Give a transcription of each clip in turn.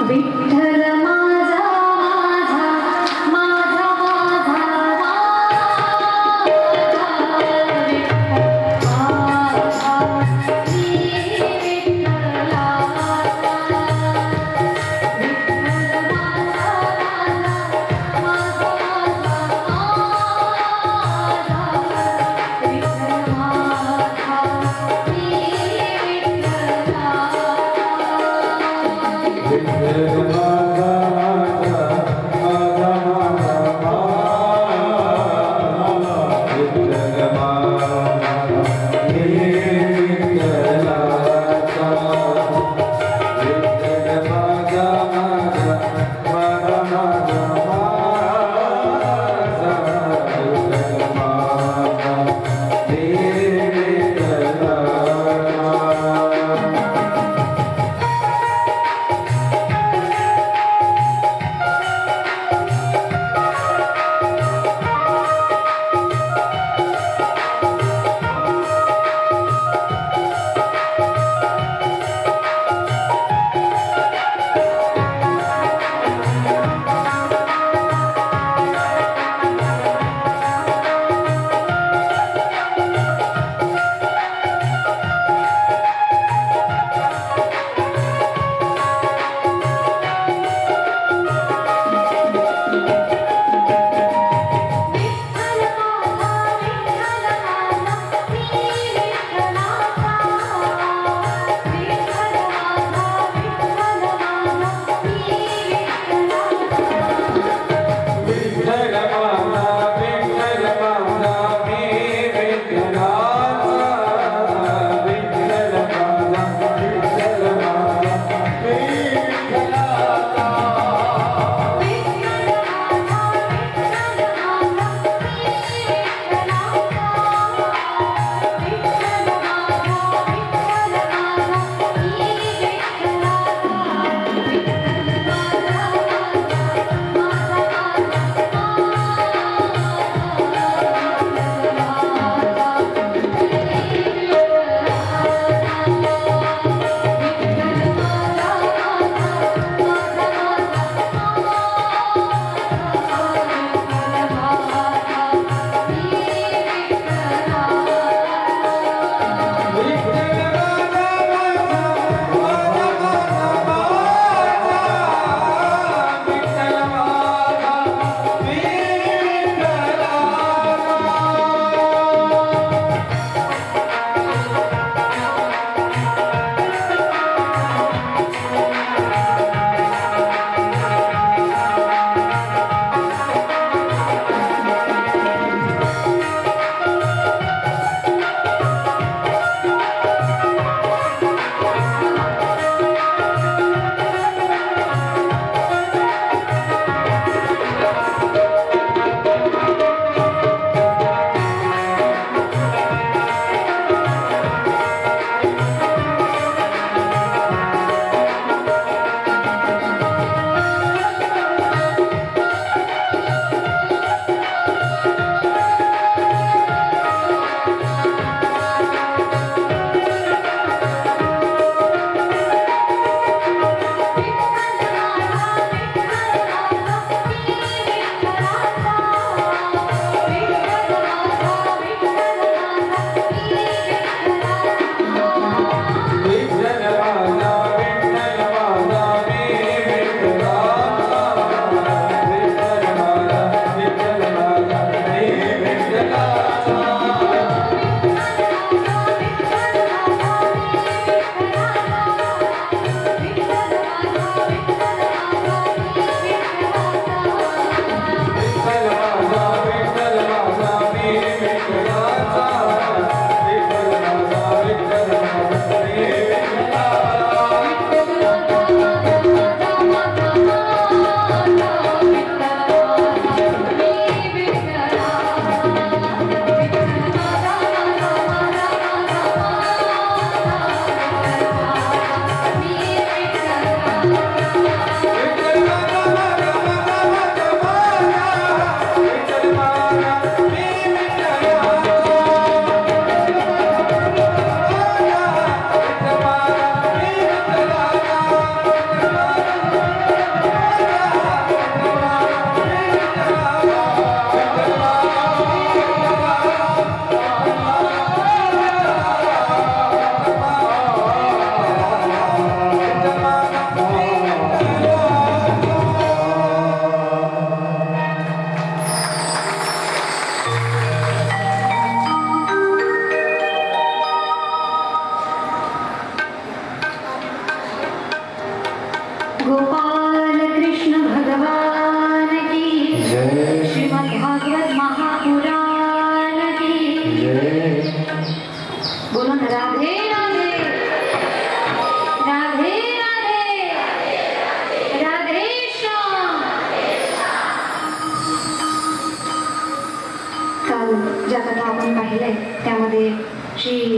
विठ्ठल माझा माझा माझा माझा विठ्ठल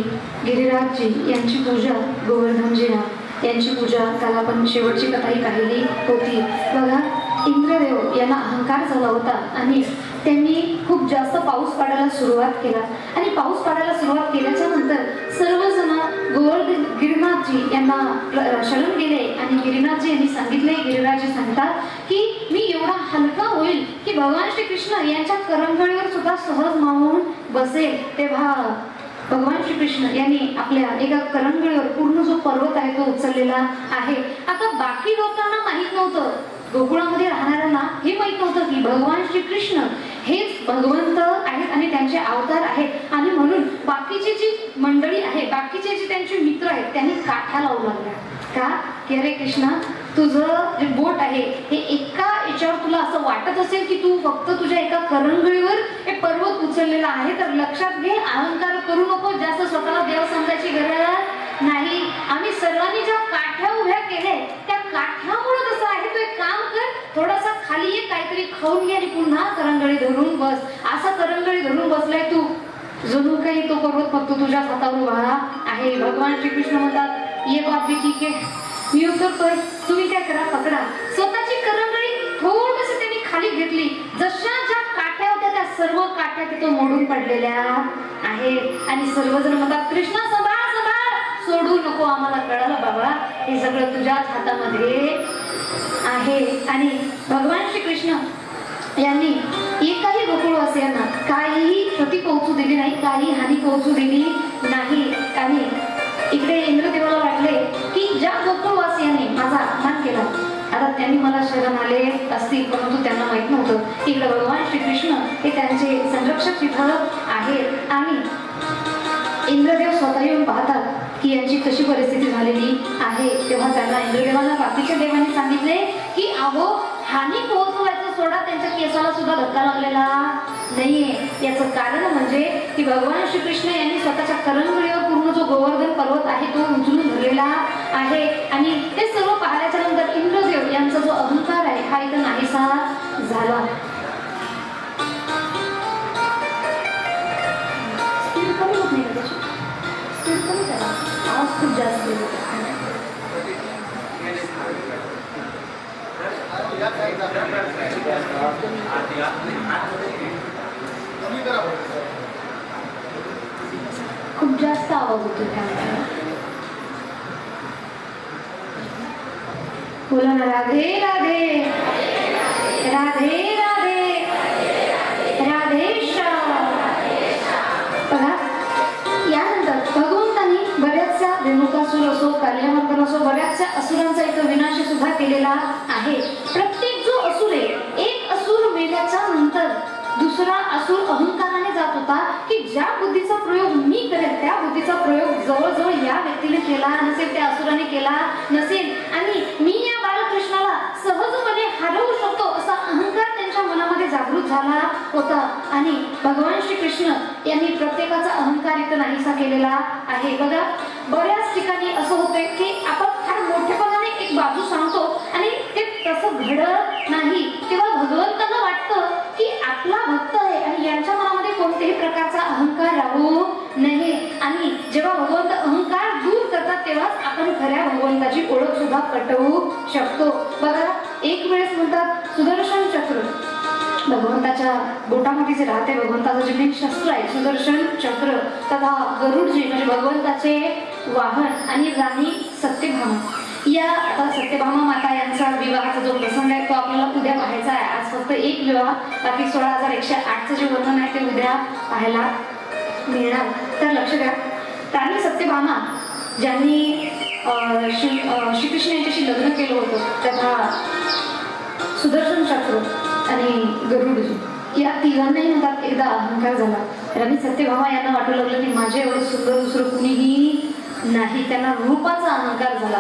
श्री गिरिराजजी यांची पूजा, गोवर्धनजीना यांची पूजा, काल आपण शेवटची कथाही पाहिली होती. बघा, इंद्रदेव यांना अहंकार झाला होता आणि त्यांनी खूप जास्त पाऊस पाडायला सुरुवात केला आणि पाऊस पाडायला सुरुवात केल्याच्या नंतर सर्वजण गिरिनाथजी यांना शरण गेले आणि गिरिनाथजी यांनी सांगितले, गिरिराजजी सांगतात की मी एवढा हलका होईल की भगवान श्रीकृष्ण यांच्या करंगळीवर सुद्धा सहज मावून बसेल. तेव्हा भगवान श्रीकृष्ण यांनी आपल्या एका करंगळीवर पूर्ण जो पर्वत आहे तो उचललेला आहे. आता बाकी लोकांना माहित नव्हतं, गोकुळामध्ये राहणाऱ्यांना हे माहित नव्हतं की भगवान श्रीकृष्ण हेच भगवंत आहेत आणि त्यांचे अवतार आहेत. आणि म्हणून बाकीची जी मंडळी आहे, बाकीचे जे त्यांचे मित्र आहेत, त्यांनी काठ्या लावू लागल्या. का की अरे कृष्णा, तुझं जे बोट आहे हे एका याच्यावर तुला असं वाटत असेल की तू फक्त तुझ्या एका करंगळीवर हे पर्वत उचललेला आहे, तर लक्षात घे, अहंकार करू नको, जास्त स्वतःला देव समजायची गरज नाही. आम्ही सर्वांनी ज्या काठ्या उभ्या केल्या त्या काठ्यामुळे कसं आहे, तू एक काम कर, थोडासा खाली ये, काहीतरी खाऊन घे आणि पुन्हा करंगळी धरून बस. असा करंगळी धरून बसलाय तू, जणू काही तो पर्वत फक्त तुझ्या हातावर उभा आहे. भगवान श्रीकृष्ण म्हणतात, ये बाप भी ठीक आहे, मी उतरतोय, तुम्ही काय करा, पकडा. स्वतःची करंगळी थोडस त्यांनी खाली घेतली, जशा ज्या काठ्या होत्या त्या सर्व काठ्या तिथं मोडून पडलेल्या आहेत. आणि सर्वजण म्हणतात, कृष्णा सांभाळ सांभाळ, सोडू नको, आम्हाला कळालं बाबा, हे सगळं तुझ्याच हातामध्ये आहे. आणि भगवान श्रीकृष्ण यांनी एकाही गोकुळवासियांना काहीही क्षती पोहोचू दिली नाही, काही हानी पोहोचू दिली नाही. आणि इकडे इंद्रदेवाला वाटले की ज्या गोकुळवासियांनी माझा अपमान केला, आता त्यांनी मला शरण आले असतील, परंतु त्यांना माहित नव्हतं की इकडे भगवान श्रीकृष्ण हे त्यांचे संरक्षक तिथं आहेत. आणि इंद्रदेव स्वतः येऊन पाहतात की यांची कशी परिस्थिती झालेली आहे. तेव्हा त्यांना इंद्रदेवांना बाकीच्या देवांनी सांगितले की अहो, हानी पोहोचवायचं सोडा, त्यांच्या केसाला सुद्धा धक्का लागलेला नाहीये. याचं कारण म्हणजे की भगवान श्रीकृष्ण यांनी स्वतःच्या करंगळीवर पूर्ण जो गोवर्धन पर्वत आहे तो उचलून धरलेला आहे. आणि ते सर्व पाहिल्याच्या नंतर इंद्रदेव यांचा जो अहंकार आहे हा इथं नाहीसा झाला. स्पीड कमी होत नाही का त्याची? स्पीड कमी करा, आवाज खूप जास्त येतो. खूप जास्त आवाज होतो त्यामुळे. बोला ना, राधे राधे राधे राधे राधे श्याम. बघा, यानंतर भगवंतांनी बऱ्याचशा रेणुकासूर असो, कालियामार्दन असो, बऱ्याचशा असुरांचा इथं विनाश सुद्धा केलेला आहे. प्रत्येक जो असुर आहे, एक असुर मेल्याच्या नंतर दुसरा असुर अहंकाराने जात होता की ज्या बुद्धीचा प्रयोग मी करेल त्या बुद्धीचा प्रयोग जवळजवळ या व्यक्तीने केला नसेल, त्या असुराने केला नसेल, आणि मी या बालकृष्णाला सहजपणे हरवू शकतो असा अहंकार त्यांच्या मनामध्ये जागृत झाला होता. आणि भगवान श्रीकृष्ण यांनी प्रत्येकाचा अहंकार इथं नाहीसा केलेला आहे. बघा, बऱ्याच ठिकाणी असं होतंय की आपण फार मोठेपणाने एक बाजू सांगतो आणि ते तसं घडत नाही. तेव्हा भगवंताला वाटतं की आपला भक्त आहे आणि यांच्या मनामध्ये कोणत्याही प्रकारचा अहंकार राहू नये. आणि जेव्हा भगवंत अहंकार दूर करतात तेव्हाच आपण खऱ्या भगवंताची ओळख सुद्धा पटवू शकतो. बघा, एक वेळेस म्हणतात सुदर्शन चक्र भगवंताच्या बोटामध्ये जे राहते, भगवंताचं जे मेन शस्त्र आहे सुदर्शन चक्र, तथा गरुडजी म्हणजे भगवंताचे वाहन, आणि राणी सत्यभामा. या आता सत्यभामा माता यांचा विवाहाचा जो प्रसंग आहे तो आपल्याला उद्या पाहायचा आहे. आज फक्त एक विवाह, बाकी 16,108चं जे वर्णन आहे ते उद्या पाहायला मिळणार. तर लक्ष द्या, राणी सत्यभामा ज्यांनी श्रीकृष्ण यांच्याशी लग्न केलं होतं, तथा सुदर्शन चक्र आणि गरुडजी, या तिघांनाही म्हणतात एकदा अहंकार झाला. राणी सत्यभामा यांना वाटू लागलं की माझे एवढं सुंदर दुसरं कुणीही नाही. त्यांना रूपाचा अहंकार झाला.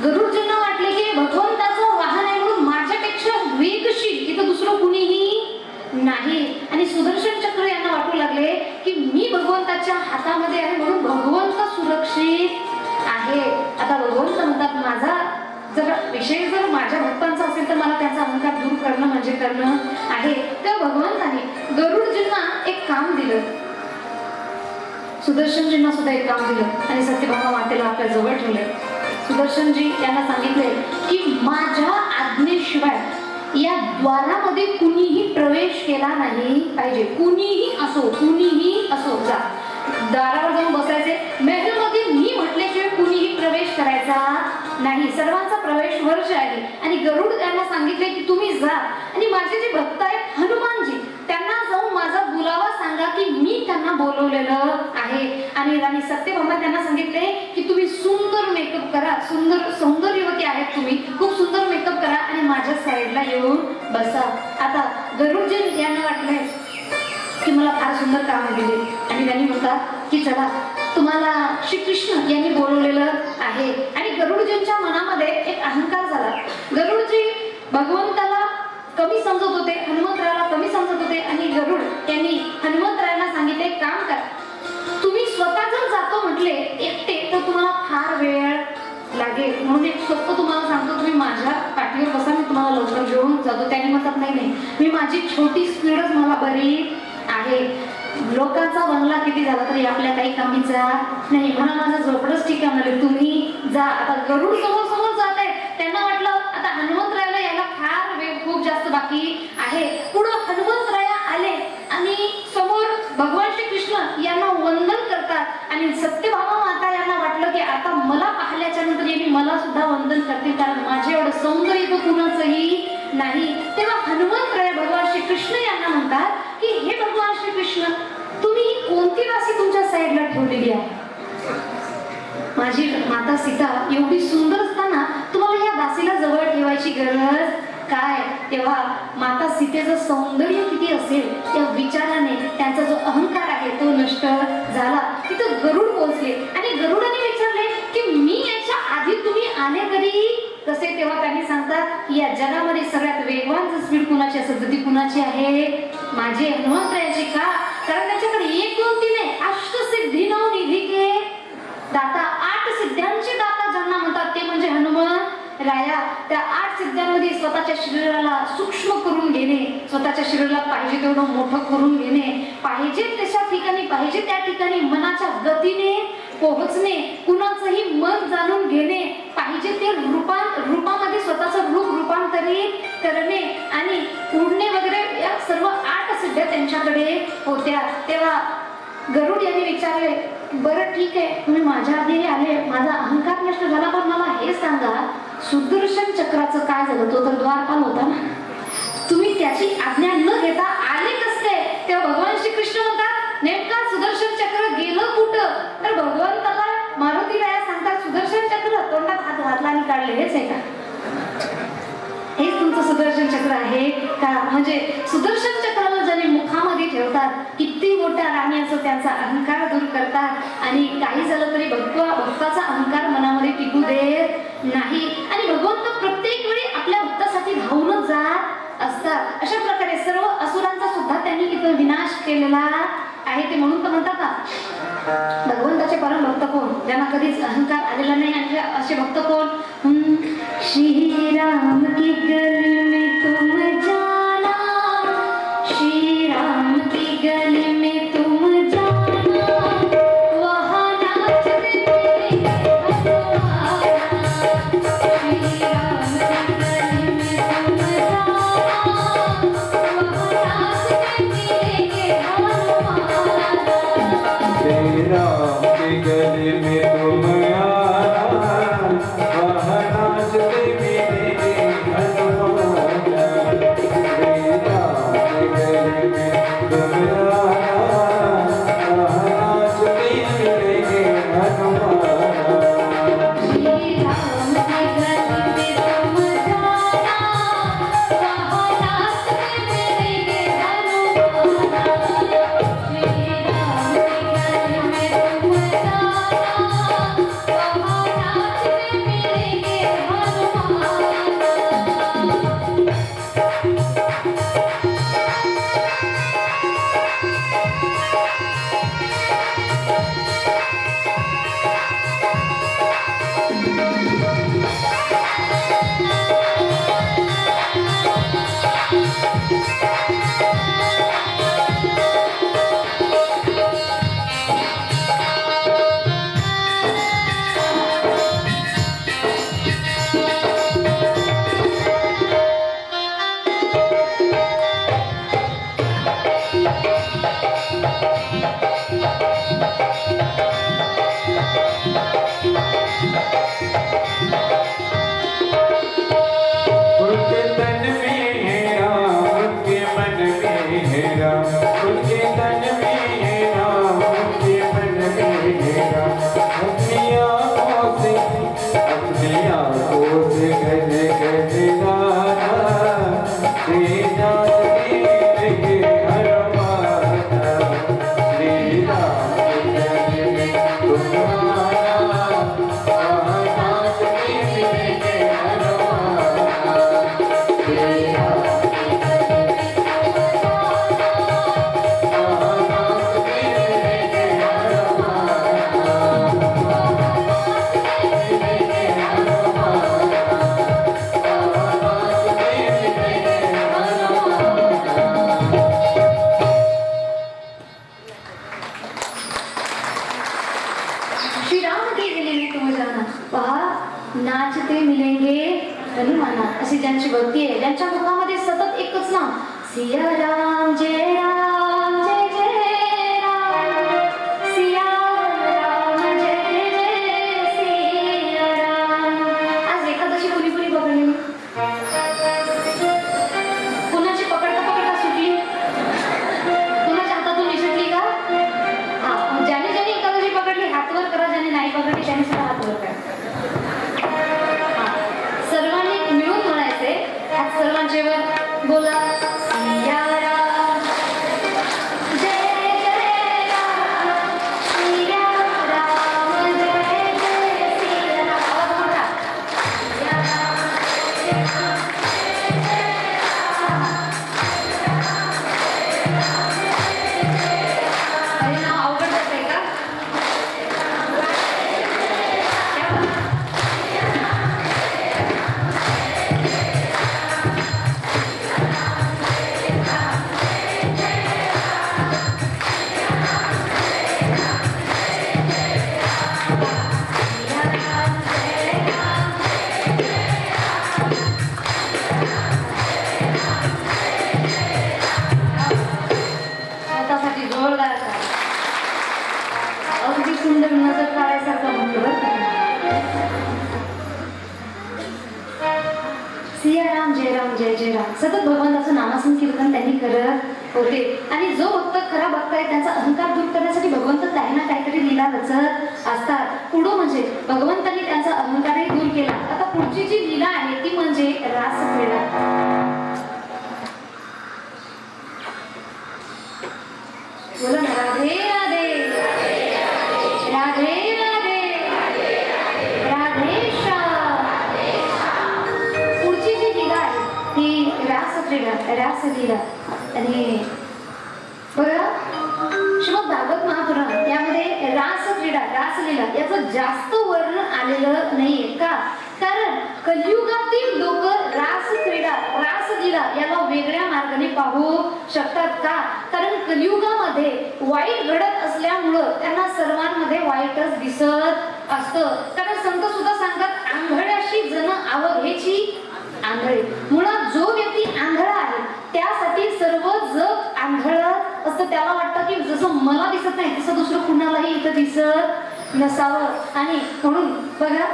गरुडजींना वाटले की भगवंताचं वाहन आहे म्हणून माझ्यापेक्षा वेगशील इथं दुसरं कुणीही नाही. आणि सुदर्शन चक्र यांना वाटू लागले की मी भगवंताच्या हातामध्ये आहे म्हणून भगवंत सुरक्षित आहे. आता भगवंत म्हणतात माझा जर विषय जर माझ्या भक्तांचा असेल तर मला त्यांचा अहंकार दूर करणं म्हणजे करणं आहे. तेव्हा भगवंताने गरुडजींना एक काम दिलं. सुदर्शनजींना सुद्धा एक काम दिलं आणि सत्यभामा मातेला आपल्या जवळ ठेवले. सुदर्शनजी यांना सांगितले की माझ्या आज्ञेशिवाय या द्वारामध्ये कुणीही प्रवेश केला नाही पाहिजे. कुणीही असो जा. दारावर जाऊन बसायचे. महलमध्ये मी म्हटल्याशिवाय कुणीही प्रवेश करायचा नाही. सर्वांचा प्रवेश वर्ष आहे. आणि गरुड यांना सांगितले की तुम्ही जा आणि माझे जे भक्त आहेत हनुमानजी त्यांना जाऊन माझा बुलावा सांगा की मी त्यांना बोलवलेलं आहे. आणि राणी सत्यभामा त्यांना सांगितले की तुम्ही सुंदर मेकअप करा. सुंदर सौंदर्यवती आहेत तुम्ही. खूप सुंदर मेकअप करा आणि माझ्या साईडला येऊन बसा. आता गरुडजी यांना वाटले की मला फार सुंदर काम दिले आणि त्यांनी म्हणतात की चला तुम्हाला श्रीकृष्ण यांनी बोलवलेलं आहे. आणि गरुडजींच्या मनामध्ये एक अहंकार झाला. गरुडजी भगवंताला कमी समजत होते, हनुमंतरायाला कमी समजत होते. आणि गरुड यांनी हनुमंतरायांना सांगितले काम करा. तुम्ही स्वतः जर जातो म्हटले एकटे तर तुम्हाला फार वेळ लागेल. म्हणून एक सोपं तुम्हाला सांगतो, तुम्ही माझ्या पाठीवर बसा, मी तुम्हाला लवकर घेऊन जातो. त्यांनी म्हणतात नाही मी माझी छोटी स्पीडच मला बरी आहे. लोकांचा बंगला किती झाला तरी आपल्या काही कामीचा नाही. म्हणा माझं झोपडच ठीक आहे म्हणाले तुम्ही जा. आता गरुड समोर जात आहे. त्यांना वाटलं आता हनुमंतरायाला यायला फार वेळ खूप जास्त बाकी आहे. पुढं हनुमंतराया आले आणि समोर भगवान श्रीकृष्ण यांना वंदन करतात. आणि सत्यभामा माता यांना वाटलं की आता मला पाहिल्याच्या नंतर यांनी मला सुद्धा वंदन करतील, कारण माझे एवढं सौंदर्य तर कुणाचंही नाही. तेव्हा हनुमंतराय भगवान श्रीकृष्ण यांना म्हणतात की हे भगवान श्रीकृष्ण तुम्ही कोणती दासी तुमच्या साईडला ठेवलेली आहे? माझी माता सीता एवढी सुंदर असताना तुम्हाला या दासीला जवळ ठेवायची गरज काय? तेव्हा माता सीतेचं सौंदर्य किती असेल त्या विचाराने त्यांचा जो अहंकार आहे तो नष्ट झाला. तिथं गरुड पोहोचले आणि गरुडाने विचारले की मी याच्या आधी तुम्ही आले कधी कसे? तेव्हा त्यांनी सांगतात या जगामध्ये सगळ्यात वेगवान स्पीड कुणाची असेल ती कुणाची आहे? माझे हनुमंतरायाची. का? कारण त्याच्याकडे 1 2 3 नाही, अष्टसिद्धी नव निधी के दाता. 8 सिद्ध्यांचे दाता ज्यांना म्हणतात ते म्हणजे हनुमंत राया. त्या 8 सिद्ध्यांमध्ये स्वतःच्या शरीराला सूक्ष्म करून घेणे, स्वतःच्या शरीराला पाहिजे तेवढं मोठं करून घेणे, पाहिजे तशा ठिकाणी पाहिजे त्या ठिकाणी मनाच्या गतीने पोहोचणे, कुणाचंही मन जाणून घेणे, पाहिजे ते रूपामध्ये स्वतःचं रूप रूपांतरित करणे आणि उडणे वगैरे या सर्व 8 सिद्ध्या त्यांच्याकडे होत्या. तेव्हा गरुड यांनी विचारले बरं ठीक आहे तुम्ही माझ्या आधी आले, माझा अहंकार नष्ट झाला, पण मला हे सांगा सुदर्शन चक्राचं काय झालं? तो तर द्वारपाल होता ना, तुम्ही त्याची आज्ञा न घेता आले कसते? तेव्हा भगवान श्रीकृष्ण म्हणतात नेमका सुदर्शन चक्र गेलं कुठं? तर भगवंताला मारुती राया सांगतात सुदर्शन चक्र तोंडात हात घातला आणि काढले. हेच आहे का? हेच तुमचं सुदर्शन चक्र आहे का? म्हणजे सुदर्शन चक्राला ज्याने मुखामध्ये ठेवतात किती मोठ्या राणी असं त्यांचा अहंकार दूर करतात आणि काही झालं तरी भक्ताचा अहंकार मनामध्ये टिकू देत नाही. आणि भगवंत प्रत्येक वेळी आपल्या भक्तासाठी धावूनच जात असतात. अशा प्रकारे सर्व असुरांचा सुद्धा त्यांनी इथं विनाश केलेला आहे. ते म्हणून तर म्हणतात ना भगवंताचे परम भक्त कोण? ज्यांना कधीच अहंकार आलेला नाही. आणि असे भक्त कोण? श्री राम की गली में तुम जाना, श्री राम की गली में तुम जाना, वहाँ नाचते हनुमान, श्री राम की गली में तुम जाना, वहाँ नाचते मिलेंगे हनुमान, श्री राम की गली में तुम आना, वहाँ नाचते मिलेंगे हनुमान। पहा नाचते मिलेंगे हनुमाना, अशी ज्यांची भक्ती आहे, ज्यांच्या मुखामध्ये सतत एकच नाव सिया राम जय राम जय जय राम, सिया राम जय जय सिया राम. आज एकादशी कुणी कुणी पकडली? कुणाची पकडता पकडता सुटली? कुणाच्या हातातून निसटली का? हा, ज्याने ज्याने एकादशी पकडली हात वर करा, ज्याने नाही पकडली त्याने सुद्धा हात वर करा. सर्वांनी मिळून म्हणायचे, हात सर्वांचे वर बोला सिया राम जय जय राम, सिया राम जय जय सिया राम. आवाज मोठा. सिया राम जय राम जय जय राम. अरे नाव अवघड आहे का? स्वतःसाठी जोरदार करा. अगदी सुंदर नजर काढायसारखं म्हटलं बरं का. सियाराम जय राम जय जय राम सतत भगवंताचं नामस्मरण कीर्तन त्यांनी करत होते. आणि जो भक्त खरा भक्त आहे त्यांचा अहंकार दूर करण्यासाठी भगवंत काही ना काहीतरी लीला रचत असतात. पुढं म्हणजे भगवंतांनी त्यांचा अहंकारही दूर केला. आता पुढची जी लीला आहे ती म्हणजे रासक्रीडा. बोला ना, राधे राधे राधे राधे राधे श्याम. पुढची जी लीला आहे ती रासलीला. आणि बघा श्रीमद भागवत महापुराण यामध्ये रासलीला याचं जास्त वर्णन आलेलं नाहीये. का? कारण कलियुगातील लोक रासलीला याला वेगळ्या मार्गाने पाहू शकतात. का? कारण कलियुगामध्ये वाईट घडत असल्यामुळं त्यांना सर्वांमध्ये वाईटच दिसत असतं. कारण संत सुद्धा सांगतात आंधळ्याशी जन आवघेची आंधळे. मुळात जो व्यक्ती आंधळा आहे त्यासाठी सर्व जग आंधळत असतं. त्याला वाटतं की जसं मला दिसत नाही तसं दुसरं कुणालाही इथं दिसत नसावं. आणि म्हणून बघा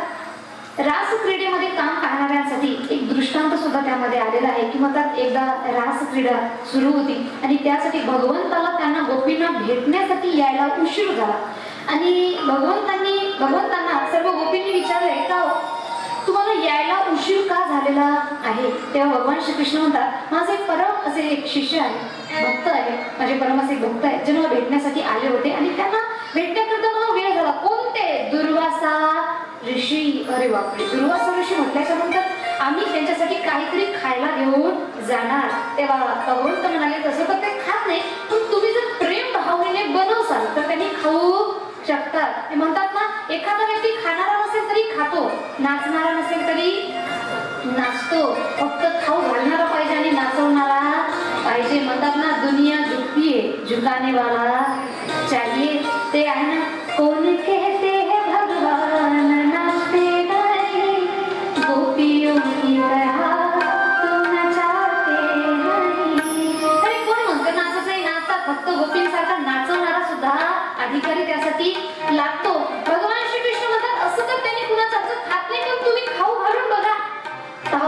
रास क्रीडेमध्ये काम पाहणाऱ्यांसाठी एक दृष्टांत सुद्धा त्यामध्ये आलेला आहे. किंवा त्यात एकदा रास क्रीडा सुरू होती आणि त्यासाठी भगवंताला त्यांना गोपींना भेटण्यासाठी यायला उशीर झाला. आणि भगवंतांना सर्व गोपींनी विचारले का तुम्हाला यायला उशीर का झालेला आहे? तेव्हा भगवान श्रीकृष्ण म्हणतात माझे परम असे एक शिष्य आहे, भक्त आहे, माझे परम असे भक्त आहे जे मला भेटण्यासाठी आले होते आणि त्यांना भेटण्याकरता मला वेळ झाला. कोणते? दुर्वासा ऋषी. अरे बापरे, दुर्वासा ऋषी म्हटल्याच्या नंतर आम्ही त्यांच्यासाठी काहीतरी खायला घेऊन जाणार. तेव्हा भगवंत म्हणाले तसं तर ते खात नाही, पण तुम्ही जर प्रेम भावनेने बनवसाल तर त्यांनी खाऊ शकतात. ते म्हणतात ना एखादा व्यक्ती खाणारा नसेल तरी खातो, नाचणारा नसेल तरी नाचतो. फक्त खाऊ घालणारा पाहिजे आणि नाचवणारा पाहिजे. म्हणतात ना दुनिया झुकती है झुकाने वाला चाहिए. ते आहे ना कोण कहते हैं भगवान नाचते नहीं, गोपियों की तरह तुम नचाते नहीं. अरे कोण म्हणतं नाचत नाही? नाचतात. फक्त गोपींसारखा नाचवणारा सुद्धा अधिकारी त्यासाठी लागतो. भगवान श्रीकृष्ण म्हणतात असं तर त्यांनी कुणाचं खात नाही, पण तुम्ही खाऊ घालून बघा.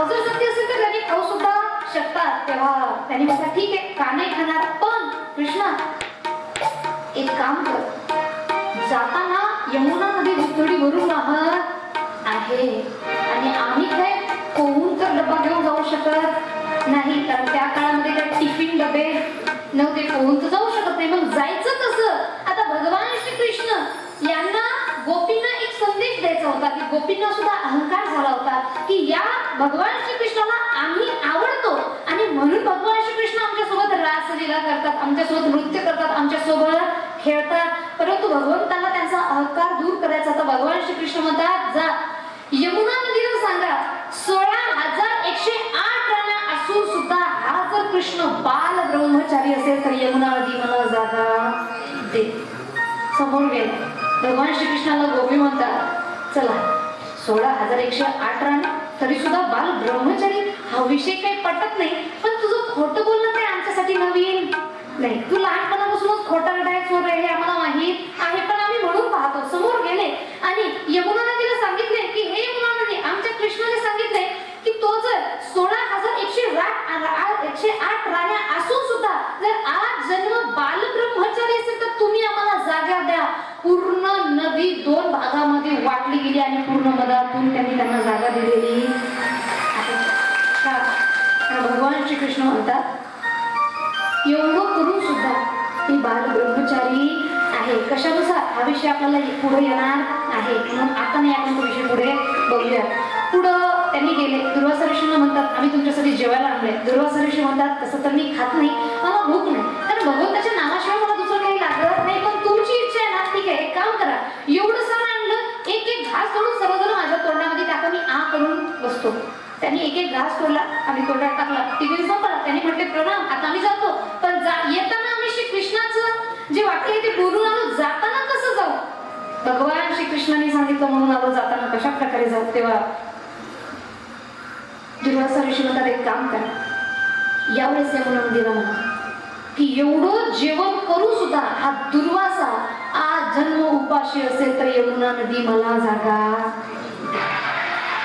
जर सत्य असेल तर त्यांनी खाऊ सुद्धा शकतात. तेव्हा त्यांनी म्हटलं ठीक आहे का नाही खाणार, पण कृष्णा एक काम कर, जाताना यमुना नदी थोडी भरून वाहत आहे आणि आम्ही काय कोहून तर डबा घेऊन जाऊ शकत नाही. कारण त्या काळामध्ये काय टिफिन डबे नव्हते, कोहून तर जाऊ शकत नाही. मग जायचं कसं? आता भगवान श्रीकृष्ण यांना गोपींना एक संदेश द्यायचा होता की गोपींना सुद्धा अहंकार झाला होता की या भगवान श्रीकृष्णाला आम्ही आवडतो आणि म्हणून भगवान श्रीकृष्ण आमच्यासोबत रासलीला करतात, आमच्यासोबत नृत्य करतात, आमच्यासोबत खेळतात. परंतु भगवंताला त्यांचा अहंकार दूर करायचा होता. भगवान श्रीकृष्ण म्हणतात जा यमुना नदीला सांगा 16,108 राण्या असून सुद्धा हा जर कृष्ण बाल ब्रह्मचारी असेल तर यमुना नदी मला जागा दे. समोर गेला. भगवान श्रीकृष्णाला गोपी म्हणतात चला 16,108 राणे तरी सुद्धा बाल ब्रह्मचारी हा विषय काही पटत नाही. पण तुझं खोटं बोलणं काय आमच्यासाठी नवीन नाही. तू लहानपणापासूनच खोटा रटाय चोर आहे हे आम्हाला माहीत आहे. पण आम्ही म्हणून पाहतो. समोर गेले आणि यमुना नदीला सांगितले की हे यमुना नदी, आमच्या कृष्णाने सांगितले की तो जर 16,108 राण्या असून सुद्धा जर आज जन्म बाल ब्रह्मचारी असेल तर तुम्ही आम्हाला जागा द्या. पूर्ण नदी 2 भागामध्ये वाटली गेली आणि पूर्ण मधातून त्यांनी त्यांना जागा दिलेली. भगवान श्रीकृष्ण म्हणतात एवढं करून सुद्धा ती बाल ब्रह्मचारी आहे. कशानुसार हा विषय आपल्याला पुढे येणार आहे म्हणून आता नाही आपण तो विषय पुढे बघूया. पुढं त्यांनी गेले. दुर्वासा ऋषींना म्हणतात आम्ही तुमच्यासाठी जेवायला आणले. दुर्वासा ऋषी म्हणतात तसं तर मी खात नाही, मला भूक नाही, कारण भगवंताच्या नावाशिवाय मला दुसरं काही लागत नाही. पण तुमची इच्छा आहे ना, ठीक आहे, एक काम करा, एवढं सारं आणलं, एक एक घास तोडून सर्वजण माझ्या तोंडामध्ये टाका, मी आ करून बसतो. त्यांनी एक एक घास तोडला आणि तोंडात टाकला. टिफिन संपला. त्यांनी म्हटले प्रणाम, आता आम्ही जातो. पण येताना आम्ही श्रीकृष्णाचं जे वाक्य आहे ते बोलून आलो, जाताना कसं जाऊ? भगवान श्रीकृष्णाने सांगितलं म्हणून आलो, जाताना कशा प्रकारे जाऊ? तेव्हा दुर्वासा ऋषी म्हणतात एक काम करा, यावेळेस यमुना नदीला म्हणा की एवढं जेवण करून सुद्धा हा दुर्वासा आज जन्म उपाशी असेल तर यमुना नदी मला जागा.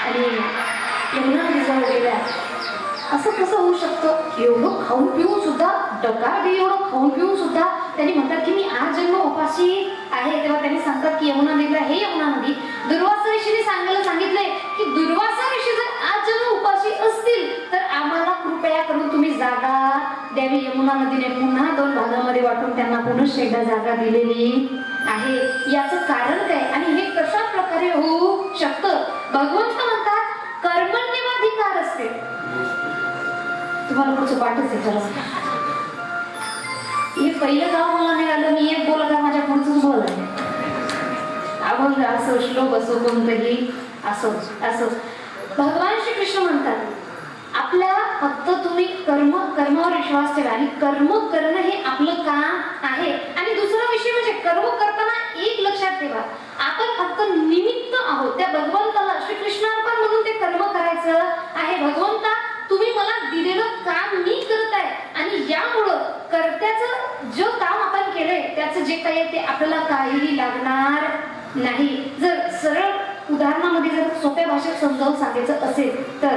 आणि यमुना नदीजवळ गेल्या. असं कसं होऊ शकतं? एवढं खाऊन पिऊन सुद्धा, डकार दे एवढं खाऊन पिऊन सुद्धा त्यांनी म्हणतात की मी आज जन्म उपाशी आहे. तेव्हा त्यांनी सांगतात की यमुना नदीला, हे यमुना नदी, दुर्वासा ऋषीने सांगितलंय की दुर्वासा ऋषी जर आज जन्म उपाशी असतील तर आम्हाला कृपया करून तुम्ही जागा द्यावी. यमुना नदीने पुन्हा 2 भागामध्ये वाटून त्यांना पुनश्च एकदा जागा दिलेली आहे. याचं कारण काय आणि हे कशा प्रकारे होऊ शकतं? भगवंत म्हणतात कर्मण्यवाधिकार असते. तुम्हाला पुढचं पाठच आहे. चला, हे पहिलं गाव मला निघालं, मी एक बोल का माझ्या पुढचंच बोल आहे. अभंग असो, श्लोक असो, कोणतंही असो असो, भगवान श्रीकृष्ण म्हणतात आपल्या फक्त तुम्ही कर्मावर विश्वास ठेवा आणि कर्म करणं हे आपलं काम आहे. आणि दुसरा विषय म्हणजे कर्म करताना एक लक्षात ठेवा, आपण फक्त निमित्त आहोत. त्या भगवंताला श्रीकृष्णार्पण म्हणून ते कर्म करायचं आहे. भगवंता तुम्ही मला दिलेलं काम मी करत आहे आणि यामुळं कर्त्याचं जे काम आपण केलंय त्याचं जे काही आहे ते आपल्याला काहीही लागणार नाही. जर सरळ उदाहरणामध्ये जर सोप्या भाषेत समजावून सांगायचं असेल तर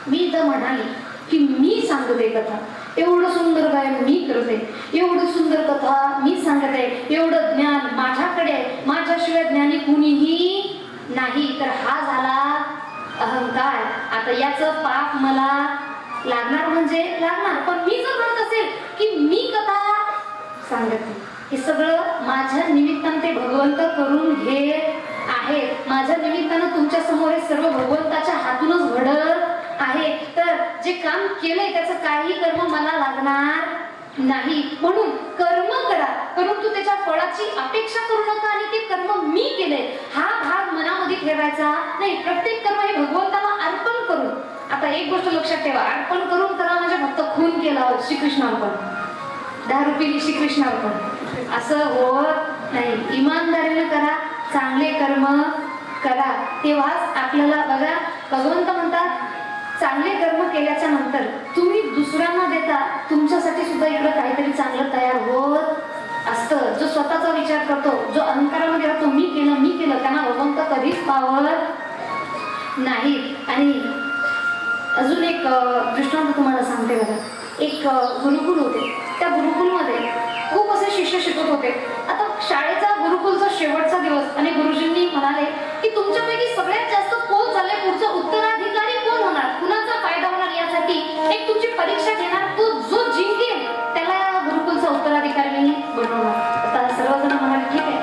मी जर म्हणाली की मी सांगते कथा, एवढं सुंदर गायन मी करते, एवढं सुंदर कथा मी सांगत आहे, एवढं ज्ञान माझ्याकडे आहे, माझ्याशिवाय ज्ञानी कुणीही नाही, तर हा झाला अहंकार. आता याचं पाप मला लागणार म्हणजे लागणार. पण मी जर म्हणत असेल की मी कथा सांगते, हे सगळं माझ्या निमित्तानं ते भगवंत करून घेत आहे. माझ्या निमित्तानं तुमच्या समोर हे सर्व भगवंताच्या हातूनच घडत आहे. तर जे काम केलंय त्याचं काही कर्म मला लागणार नाही. म्हणून कर्म करा, परंतु त्याच्या फळाची अपेक्षा करू नका आणि ते कर्म मी केलंय हा भाग मनामध्ये ठेवायचा नाही. प्रत्येक कर्म हे भगवंताला अर्पण करून. आता एक गोष्ट लक्षात ठेवा, अर्पण करून करा म्हणजे फक्त खून केला श्रीकृष्णार्पण, 10 रुपये श्रीकृष्णार्पण असं होत नाही. इमानदारीने करा, चांगले कर्म करा, तेव्हाच आपल्याला बघा भगवंत म्हणतात चांगले कर्म केल्याच्या नंतर तुम्ही दुसऱ्यांना देता, तुमच्यासाठी सुद्धा इकडे काहीतरी चांगलं तयार होत असतं. जो स्वतःचा विचार करतो, जो अहंकारामध्ये राहतो, मी केलं, त्यांना भगवंत कधीच पावत नाही. आणि अजून एक दृष्टांत तुम्हाला सांगते बघा. एक गुरुकुल होते. त्या गुरुकुलमध्ये खूप असे शिष्य शिकत होते. आता शाळेचा गुरुकुलचा शेवटचा दिवस आणि गुरुजींनी म्हणाले की तुमच्यापैकी सगळ्यात जास्त कोण झाले, पुढचा उत्तराधिकारी कोण होणार, कुणाचा फायदा होणार, यासाठी एक तुमची परीक्षा घेणार. तो जो जिंकेल त्याला गुरुकुलचा उत्तराधिकारी बनवणार. आता सर्वजण म्हणाले ठीक आहे,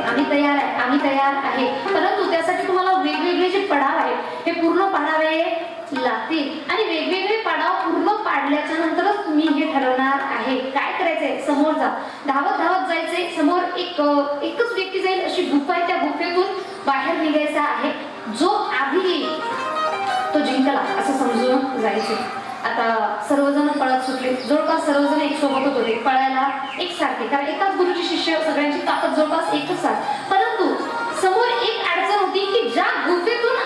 आम्ही तयार आहे, परंतु त्यासाठी तुम्हाला वेगवेगळे जे पडाव आहेत हे पूर्ण पाडावे लागतील. आणि वेगवेगळे पाडाव पूर्ण पाडल्याच्या नंतरच तुम्ही हे ठरवणार आहे काय करायचंय. समोर जा, धावत जायचंय. समोर एकच व्यक्ती जाईल, अशी गुफा आहे, त्या गुफेतून बाहेर निघायचा आहे. जो आधी येईल तो जिंकला असं समजून जायचे. आता सर्वजण पळत सुटले. जवळपास सर्वजण एक सोबतच होते, पळायला एकसारखे, कारण एकाच गुरुची शिष्य, सगळ्यांची ताकद जवळपास एकच साथ. परंतु समोर एक अडचण होती की ज्या गुफेतून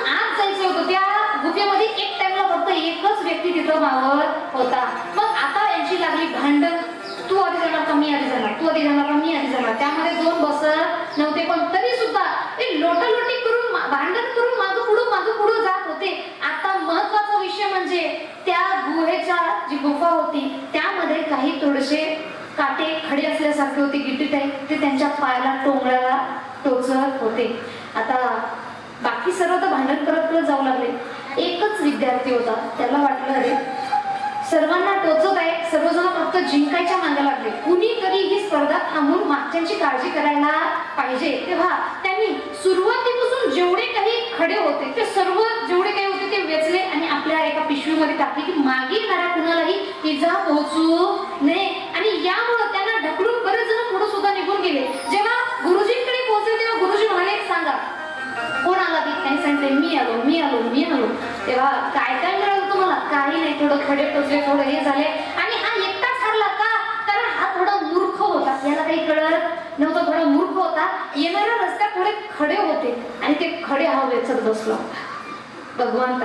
होता. मग आता यांची लागली भांडण. तू आधी जाणार का मी आधी जाणार, तू आधी जाणार का मी आधी जाणार. त्यामध्ये दोन बसत नव्हते, पण तरी सुद्धा ते लोटालोटी करून भांडण करून मागं पुढं जात होते. आता महत्वाचा विषय म्हणजे त्या गुहेच्या जी गुफा होती त्यामध्ये काही थोडेसे काटे खडे असल्यासारखे होते, गिट्टी टाईप, ते त्यांच्या पायाला टोंगळ्याला टोचत होते. आता बाकी सर्व तर भांडण करत जाऊ लागले. एकच विद्यार्थी होता, त्याला वाटलं अरे सर्वांना टोचत आहे, सर्वजण फक्त जिंकायच्या मागे लागले, कुणीतरी ही स्पर्धा थांबून मागच्यांची काळजी करायला पाहिजे. तेव्हा त्यांनी सुरुवातीपासून जेवढे काही खडे होते ते सर्व जेवढे काही होते ते वेचले आणि आपल्या एका पिशवीमध्ये टाकले की मागे येणाऱ्या कुणालाही इजा पोहोचू नये. आणि यामुळे त्यांना ढकलून बरेच जण पुढे सुद्धा निघून गेले. जेव्हा गुरुजींकडे पोहोचले तेव्हा गुरुजी म्हणाले सांगा कोण आला ती. त्यांनी सांगितले मी आलो. तेव्हा काय काय मिळालं तुम्हाला? काही नाही, थोडं खडे टोचले, थोडं हे झाले. आणि हा एकटाच हरला का? कारण हा थोडा मूर्ख होता, याला काही कळत नव्हतं, थोडा मूर्ख होता. येणाऱ्या रस्त्यात थोडे खडे होते आणि ते खडे हा वेचत बसला. भगवान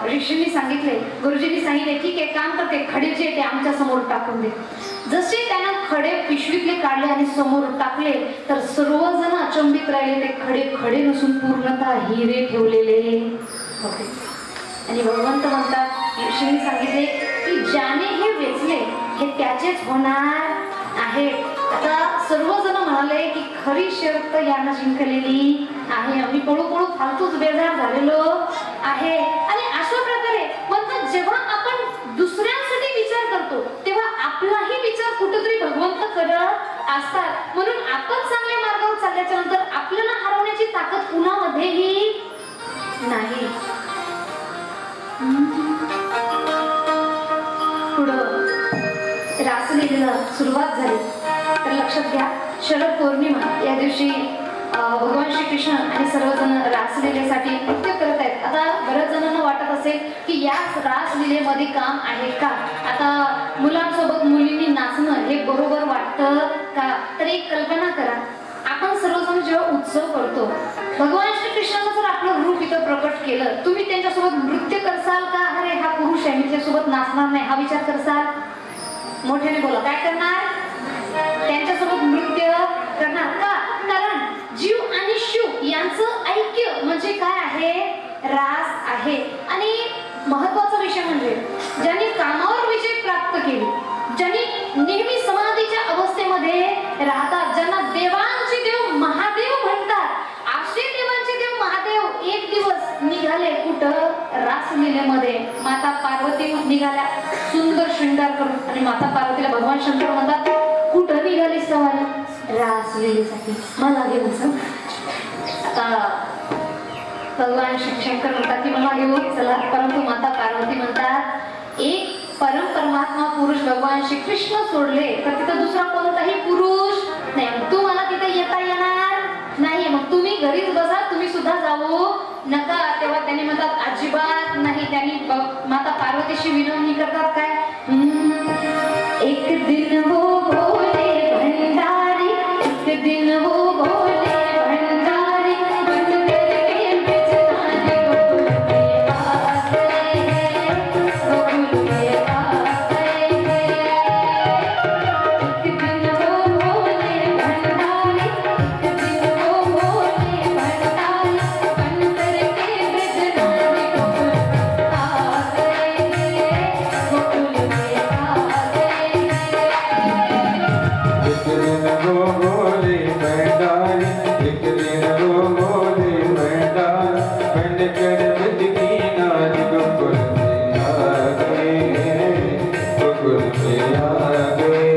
ऋषींनी सांगितले, गुरुजींनी सांगितले ठीक आहे काम करते, खडे जे ते आमच्या समोर टाकून दे. जसे त्यानं खडे पिशवीतले काढले आणि समोर टाकले तर सर्वजण अचंबित राहिले. ते खडे खडे नसून पूर्णतः हिरे ठेवलेले होते. आणि भगवंत म्हणतात, ऋषींनी सांगितले की ज्याने हे वेचले हे त्याचेच होणार आहे. आता सर्वजण म्हणाले की खरी शर्त यानं जिंकलेली आहे, आम्ही पळू फालतूच बेजार झालेलो आहे. आणि अशा प्रकारे म्हणतात जेव्हा आपण दुसऱ्यांसाठी विचार करतो तेव्हा आपलाही विचार कुठेतरी भगवंत करत असतात. म्हणून आपण चांगल्या मार्गावर चालल्याच्या नंतर आपल्याला हरवण्याची ताकद कुणामध्येही नाही. पुढं रासलीलेला सुरुवात झाली. तर लक्षात घ्या शरद पौर्णिमा या दिवशी भगवान श्रीकृष्ण आणि सर्वजण रासलीलेसाठी नृत्य करत आहेत. आता बऱ्याच जणांना वाटत असेल की या रासलीलेमध्ये काम आहे का? आता मुलांसोबत मुलींनी नाचणं हे बरोबर वाटतं का? तर एक कल्पना करा, आपण सर्वजण जेव्हा उत्सव करतो भगवान श्रीकृष्णाचं जर आपलं रूप इथं प्रकट केलं, तुम्ही त्यांच्यासोबत नृत्य करसाल का? अरे हा पुरुष आहे मी त्याच्यासोबत नाचणार नाही हा विचार करसाल? मोठ्याने बोला, काय करणार? त्यांच्यासोबत नृत्य करणार का? कारण जीव आणि शिव यांचं ऐक्य म्हणजे काय आहे? रास आहे. आणि महत्वाचा विषय म्हणजे ज्यांनी कामावर विजय प्राप्त केली, ज्यांनी नेहमी समाधीच्या अवस्थेमध्ये राहतात, ज्यांना देवांचे देव महादेव म्हणतात, असे देवांचे देव महादेव एक दिवस निघाले कुठं? रासलीलेमध्ये. माता पार्वती निघाल्या सुंदर शृंगार करून. आणि माता पार्वतीला भगवान शंकर म्हणतात कुठं निघाली सवाल? रासलीलेसाठी, मला घेऊन चल. आता भगवान शंकर म्हणतात की मला घेऊन चला, परंतु माता पार्वती म्हणतात एक परमात्मा पुरुष भगवान श्रीकृष्ण सोडले तर तिथं दुसरा कोणताही पुरुष नाही. तू मला तिथे येता येणार नाही, मग तुम्ही घरीच बसा, तुम्ही सुद्धा जाऊ नका. तेव्हा त्यांनी म्हणतात अजिबात नाही. त्यांनी माता पार्वतीशी विनवणी करतात काय? एक दिन वो बोले भंडारी, एक दिन वो बोले भंडारी, बन करके बिचताने गोकुल में आ गए, गोकुल में आ गए. एक दिन वो बोले भंडारी, एक दिन वो बोले भंडारी, बन करके बिचताने गोकुल में आ गए, गोकुल में आ गए. एक दिन वो बोले भंडारी, एक दिन वो बोले भंडारी, बन कर ब्रज की नारी गोकुल में आ गए, गोकुल में आ गए.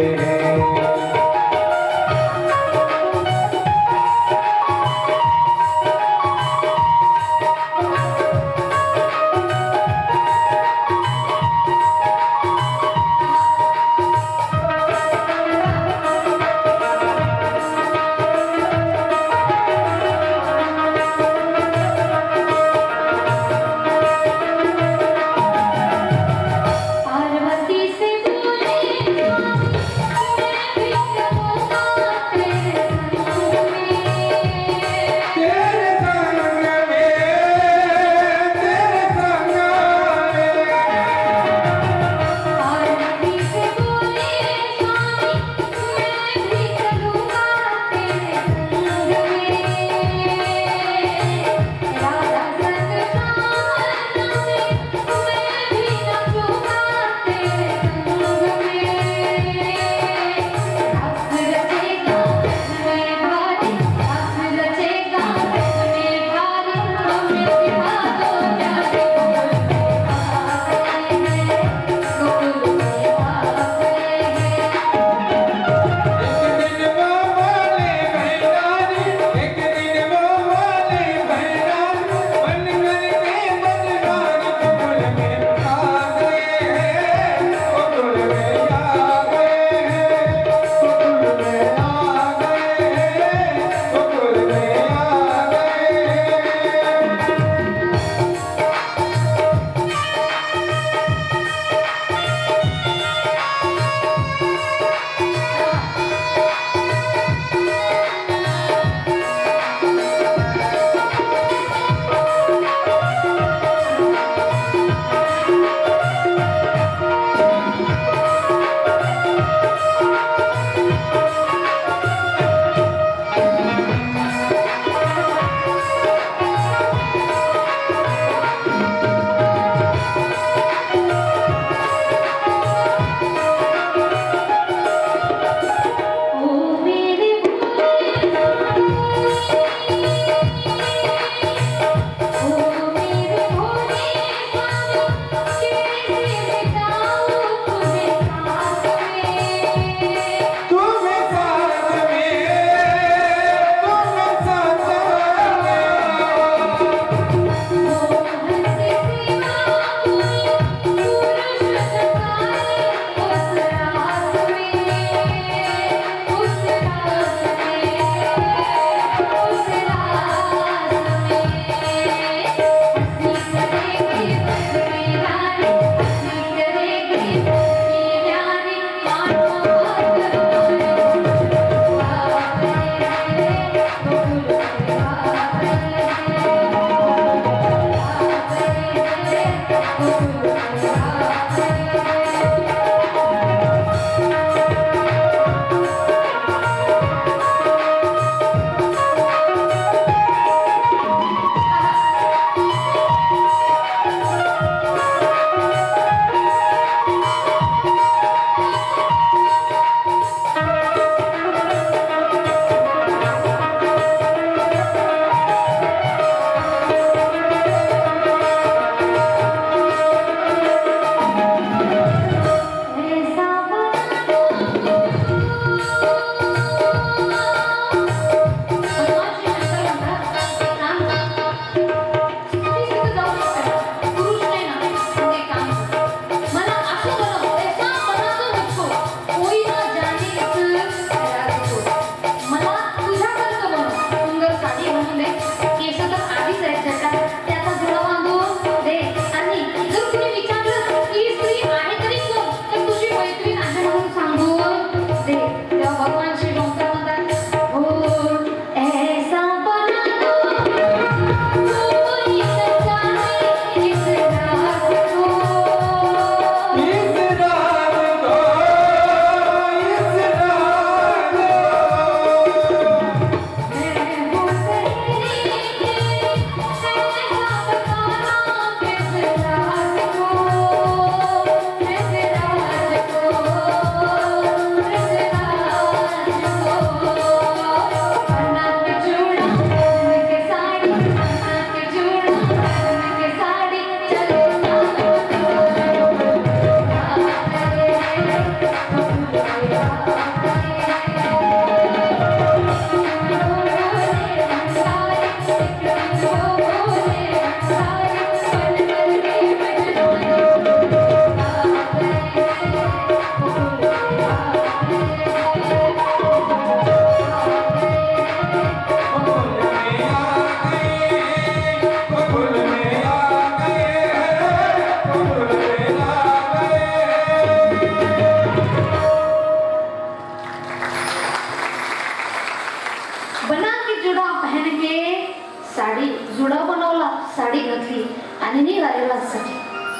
घातली आणि निघाले राजसाठी.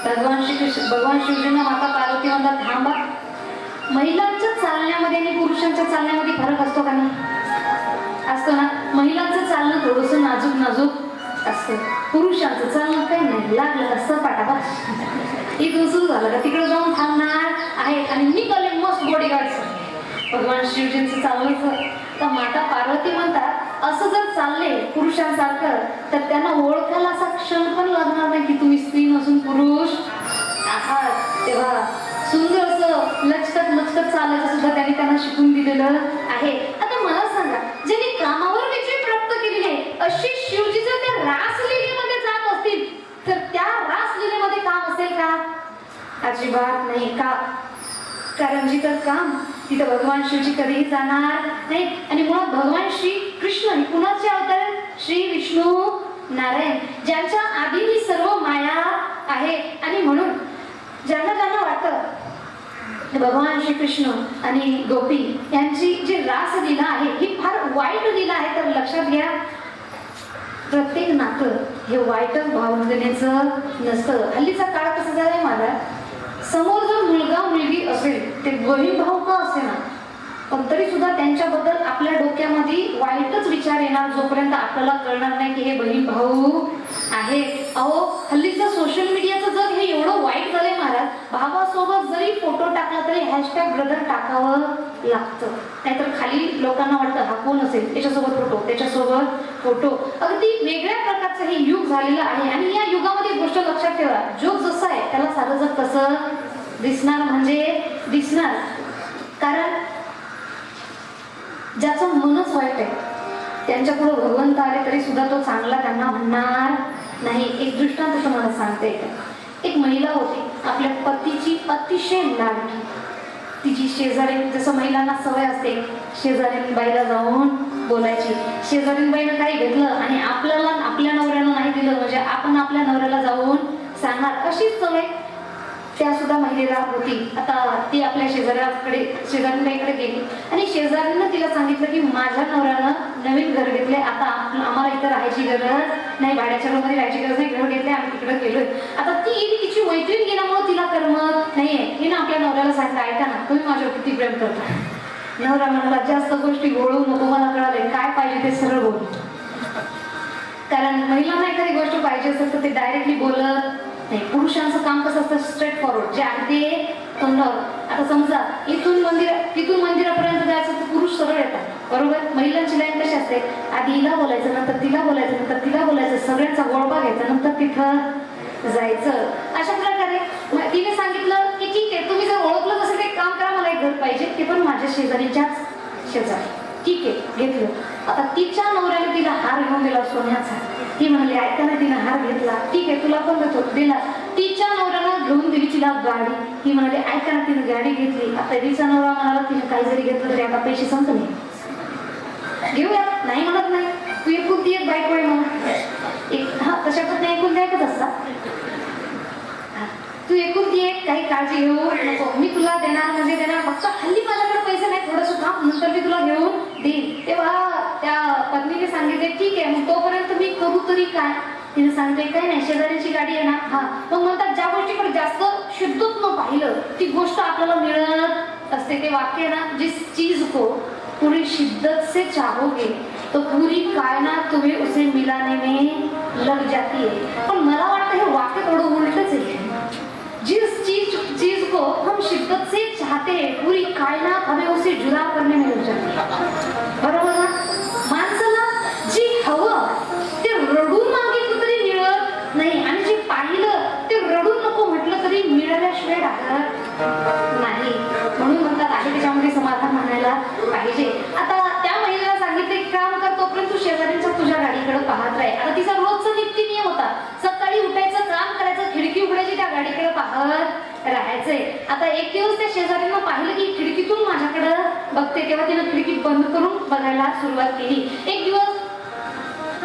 भगवान शिवजींना माता पार्वती म्हणतात, थांबा, महिलांच्या चालण्यामध्ये आणि पुरुषांच्या चालण्यामध्ये फरक असतो का नाही? असतो ना. महिलांचं चालणं थोडंसं नाजूक नाजूक असतं, पुरुषांचं चालणं काही नाही, लागलं असं पाठापाठ इथून सुरू झालं का तिकडे जाऊन थांबणार आहे आणि निघाले मस्त बॉडीगार्ड. भगवान शिवजींचं चाललं तर माता पार्वती म्हणतात, असं जर चालले पुरुषांसारखं तर त्यांना ओळखायला असा क्षण पण लागणार नाही की तुम्ही स्त्री नसून पुरुष आहात. तेव्हा सुंदर असं लचकत लचकत चालायचं सुद्धा त्यांना शिकून दिलेलं आहे. आता मला सांगा, ज्यांनी कामावर विजय प्राप्त केलेली आहे अशी शिवजी जर त्या रासलीलेमध्ये जात असतील तर त्या रासलीलेमध्ये काम असेल का? अजिबात नाही. का? कारण जिथं काम तिथं भगवान शिवजी कधीही जाणार नाही. आणि मुळात भगवान श्री कृष्ण हे कुणाचे अवतार? श्री विष्णू नारायण, ज्यांच्या आधी ही सर्व माया आहे. आणि म्हणून ज्यांना ज्यांना वाटतं भगवान श्रीकृष्ण आणि गोपी यांची जी रासलीला आहे ही फार वाईट लीला आहे, तर लक्षात घ्या, प्रत्येक नातं हे वाईट भावनेचं नसतं. हल्लीचा काळ कसा झालाय माझा, समोर जर मुलगा मुलगी असेल ते बहीण भाऊ का असे ना, पण तरी सुद्धा त्यांच्याबद्दल आपल्या डोक्यामध्ये वाईटच विचार येणार जोपर्यंत आपल्याला कळणार नाही की हे बहीण भाऊ आहे. अहो, हल्लीचं सोशल मीडियाचं जग हे एवढं वाईट झालंय महाराज, भावासोबत जरी फोटो टाकला तरी हॅशटॅग ब्रदर टाकावं लागतं, नाहीतर खाली लोकांना वाटतं हा कोण असेल, त्याच्यासोबत फोटो त्याच्यासोबत फोटो. अगदी वेगळ्या प्रकारचं हे युग झालेलं आहे. आणि या युगामध्ये एक गोष्ट लक्षात ठेवा, जो जसा आहे त्याला सारं जग कसं दिसणार म्हणजे दिसणार. कारण ज्याचं मनच वाईट आहे त्यांच्या पुढे भगवंत आले तरी सुद्धा तो चांगला त्यांना म्हणणार नाही. एक दृष्टांत तुम्हाला सांगते. एक महिला होती, आपल्या पतीची अतिशय लाडकी. तिची शेजारी, जसं महिलांना सवय असते शेजारीन बाईला जाऊन बोलायची, शेजारीन बाईनं काही घेतलं आणि आपल्याला आपल्या नवऱ्यानं नाही दिलं म्हणजे आपण आपल्या नवऱ्याला जाऊन सांगणार, अशीच सवय त्या सुद्धा महिलेला होती. आता ती आपल्या शेजारीबाईकडे गेली आणि शेजारीनं तिला सांगितलं की माझ्या नवऱ्यानं नवीन घर घेतले, आता आम्हाला इथं राहायची गरज नाही, भाड्याच्या रूममध्ये राहायची गरज नाही, घर घेतले आम्ही तिकडे गेलोय. आता ती तिची मैत्रीण गेल्यामुळे तिला करमत नाहीये. हिनं आपल्या नवऱ्याला सांगितलं, ऐका ना, तुम्ही माझ्यावर किती प्रेम करता. नवरा म्हणाला, जास्त गोष्टी गोळू नको, मला कळाले काय पाहिजे ते सरळ बोल. कारण महिलांना एखादी गोष्ट पाहिजे असेल तर ते डायरेक्टली बोलत नाही. पुरुषांचं काम कसं असतं, स्ट्रेट फॉरवर्ड, जे आहे ते तोंडावर. आता समजा तिथून मंदिरापर्यंत जायचं तर पुरुष सरळ येतात, बरोबर. महिलांची लाईन कशी असते, आधी हिला बोलायचं, नंतर तिला बोलायचं, नंतर तिला बोलायचं, सगळ्यांचा गोळबा घ्यायचा, नंतर तिथं जायचं. अशा प्रकारे तिने सांगितलं की ठीक आहे, तुम्ही जर ओळखलं तसं काही काम करा, मला एक घर पाहिजे, ते पण माझ्या शेजारीच्याच शेजारी. ठीक आहे, घेतलं. आता तिच्या नवऱ्याने तिला हार घेऊन दिला सोन्याचा. ती म्हणाली, ऐका ना, तिने हार घेतला, ठीक आहे तुला पण देतो, दिला. तिच्या नवऱ्यानं घेऊन दिली तिला गाडी. ती म्हणाली, ऐका ना, तिने गाडी घेतली. आता तिचा नवरा म्हणाला, तिने काही जरी घेतलं तरी आता पैसे संपले, घेऊया, नाही म्हणत नाही, तू एकुलती एक बायको आहे म्हणून हा तशा पद्धतीने एकुलती एकच असतात, तू एकुलती एक, काही काळजी घेऊ नको, मी तुला देणार म्हणजे देणार, फक्त हल्ली माझ्याकडे पैसे नाही, थोडंसं काम, नंतर मी तुला घेऊन देईन. तेव्हा त्या पत्नीने सांगितले, ठीक आहे, मग तोपर्यंत मी करू तरी काय. तिने सांगितले, काही नाही, शेजारीची गाडी आहे ना, हा. मग म्हणतात, ज्या गोष्टीकडे जास्त शुद्धत्व पाहिलं ती गोष्ट आपल्याला मिळत असते. ते वाक्य ना, जिस चीज को पूरी शिद्दत से चाहोगे तो पूरी कायनात तुम्हें उसे मिलाने में लग जाती है. पण मला वाटतं हे वाक्य थोडं उलटच आहे. जिस चीज को हम शिद्दत से चाहते हैं पूरी कायनात हमें उसे जुदा करने में लग जाती है, बरोबर ना. माणसाला जी हवं ते रडून मागितलं तरी मिळत नाही आणि जे पाहिलं ते रडून नको म्हटलं तरी मिळाल्याशिवाय राहत नाही. म्हणून म्हणतात आहे त्याच्यामध्ये समाधान म्हणायला पाहिजे. आता त्या महिलेला सांगितले, काम कर, तोपर्यंत तू शेजारीच्या तुझ्या गाडीकडे पाहत राही. आता तिचा रोजचा नित्य नियम होता, सकाळी उठायचं, काम करायचं, खिडकी उघडायची, त्या गाडीकडे पाहत राहायचंय. आता एक दिवस त्या शेजारीनं पाहिलं की खिडकीतून माझ्याकडे बघते, तेव्हा तिनं खिडकी बंद करून बघायला सुरुवात केली. एक दिवस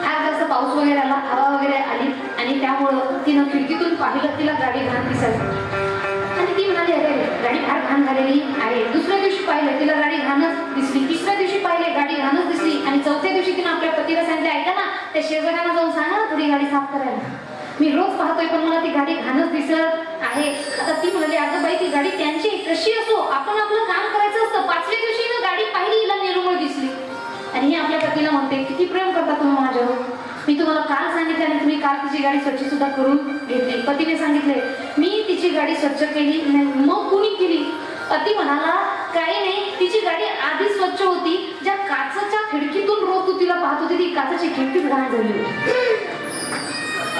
आज जास्त पाऊस वगैरे आला, हवा वगैरे आली आणि त्यामुळं तिनं खिडकीतून पाहिलं, तिला गाडी घाण दिसायची आणि ती म्हणाली, अरे गाडी फार घाण झालेली आहे. दुसऱ्या दिवशी पाहिलं, तिला गाडी घाणच दिसली. तिसऱ्या दिवशी पाहिले, गाडी घाणच दिसली आणि चौथ्या दिवशी तिनं आपल्या पतीला सांगितलं, ऐका ना, त्या शेजाऱ्यांना जाऊन सांगा थोडी गाडी साफ करायला. मी रोज पाहतोय पण मला ती गाडी घाणच दिसत आहे. आता ती म्हणाली अगं बाई ती गाडी त्यांची कशी असो आपण आपलं काम करायचं असतं. 5व्या दिवशी ना गाडी पाहिली हिला निरुमळ दिसली आणि ही आपल्या पतीला म्हणते किती प्रेम करता तुम्ही माझ्यावर. मी तुम्हाला काल सांगितलं आणि तुम्ही काल तिची गाडी स्वच्छ सुद्धा करून घेतली. पतीने सांगितले मी तिची गाडी स्वच्छ केली नाही. मग कुणी केली? पती म्हणाला काही नाही तिची गाडी आधी स्वच्छ होती. ज्या काचच्या खिडकीतून रोज तू तिला पाहत होती ती काचची खिडकीच घाण झाली होती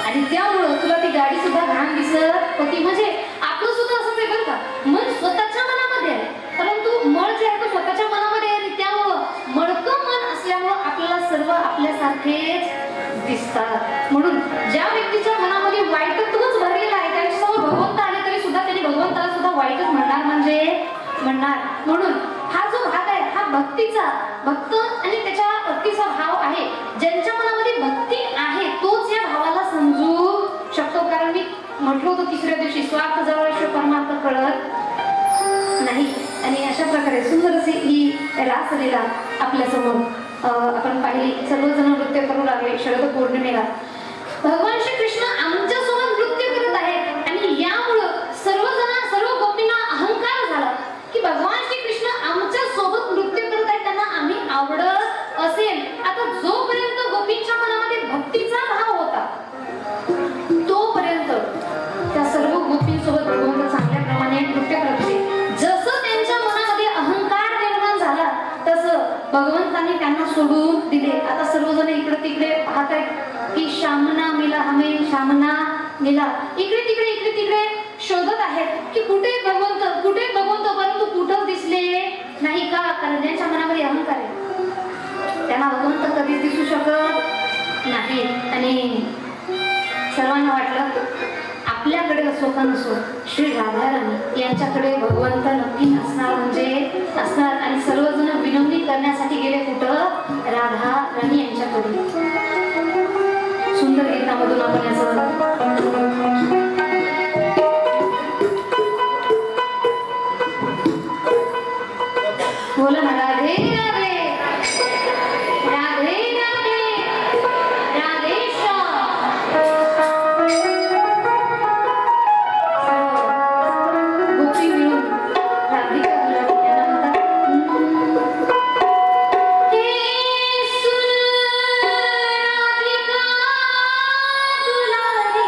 आणि त्यामुळं तुला ती गाडी सुद्धा घाण दिसत होती. म्हणजे आपलं सुद्धा असंच आहे बरं का. मन स्वतःच्या मनामध्ये आहे परंतु मळ जे आहे तो स्वतःच्या मनामध्ये आहे आणि त्यामुळं मळकं मन असल्यामुळं आपल्याला सर्व आपल्यासारखेच दिसतात. म्हणून ज्या व्यक्तीच्या मनामध्ये वाईटत्वच भरलेलं आहे त्यांच्यासमोर भगवंत आले तरी सुद्धा त्यांनी भगवंताला सुद्धा वाईटच म्हणणार म्हणजे म्हणणार. म्हणून हा जो भाग आहे हा भक्तीचा भक्त आणि त्याच्या भक्तीचा भाव आहे. ज्यांच्या मनामध्ये भक्ती आहे तोच या भावाला समजू शकतो. कारण मी म्हटलं होतं तिसऱ्या दिवशी स्वार्थ जवळ परमार्थ कळत नाही. आणि अशा प्रकारे सुंदर अशी ही रासलीला आपल्या समोर आपण पाहिली. सर्वजण नृत्य करू लागले शरद पौर्णिमेला. भगवान श्री कृष्ण आमच्या सोबत नृत्य करत आहेत आणि यामुळं सर्व गोपींना अहंकार झाला की भगवान श्री कृष्ण आमच्या सोबत नृत्य करत आहेत त्यांना आम्ही आवडत असेल. आता जोपर्यंत गोपींच्या मनामध्ये भक्तीचा भाव होता तोपर्यंत त्या सर्व गोपींसोबत भगवंत चांगल्या प्रमाणे नृत्य करत होते. जसं त्यांच्या मनामध्ये अहंकार निर्माण झाला तसं भगवंतांनी त्यांना सोडून दिले. आता सर्वजण इकडे तिकडे पाहत आहेत की शामना मिला हमें शामना मिला. इकडे तिकडे शोधत आहेत की कुठे भगवंत परंतु कुठंच दिसले नाही का. कारण त्यांच्या मनामध्ये अहंकार आहे त्यांना भगवंत कधीच दिसू शकत नाही. आणि सर्वांना वाटलं आपल्याकडे असो का नसो श्री राधाराणी यांच्याकडे भगवंत नक्की असणार म्हणजे असणार. आणि सर्वजण विनवणी करण्यासाठी गेले कुठं राधा राणी यांच्याकडे. सुंदर गीतामधून आपण याचं बोला ना राधे राधे राधे राधे राधेश्याम. गोपी मिळून राधिका गुलाबी यांना म्हणतात हे सुन राधिका गुलाबी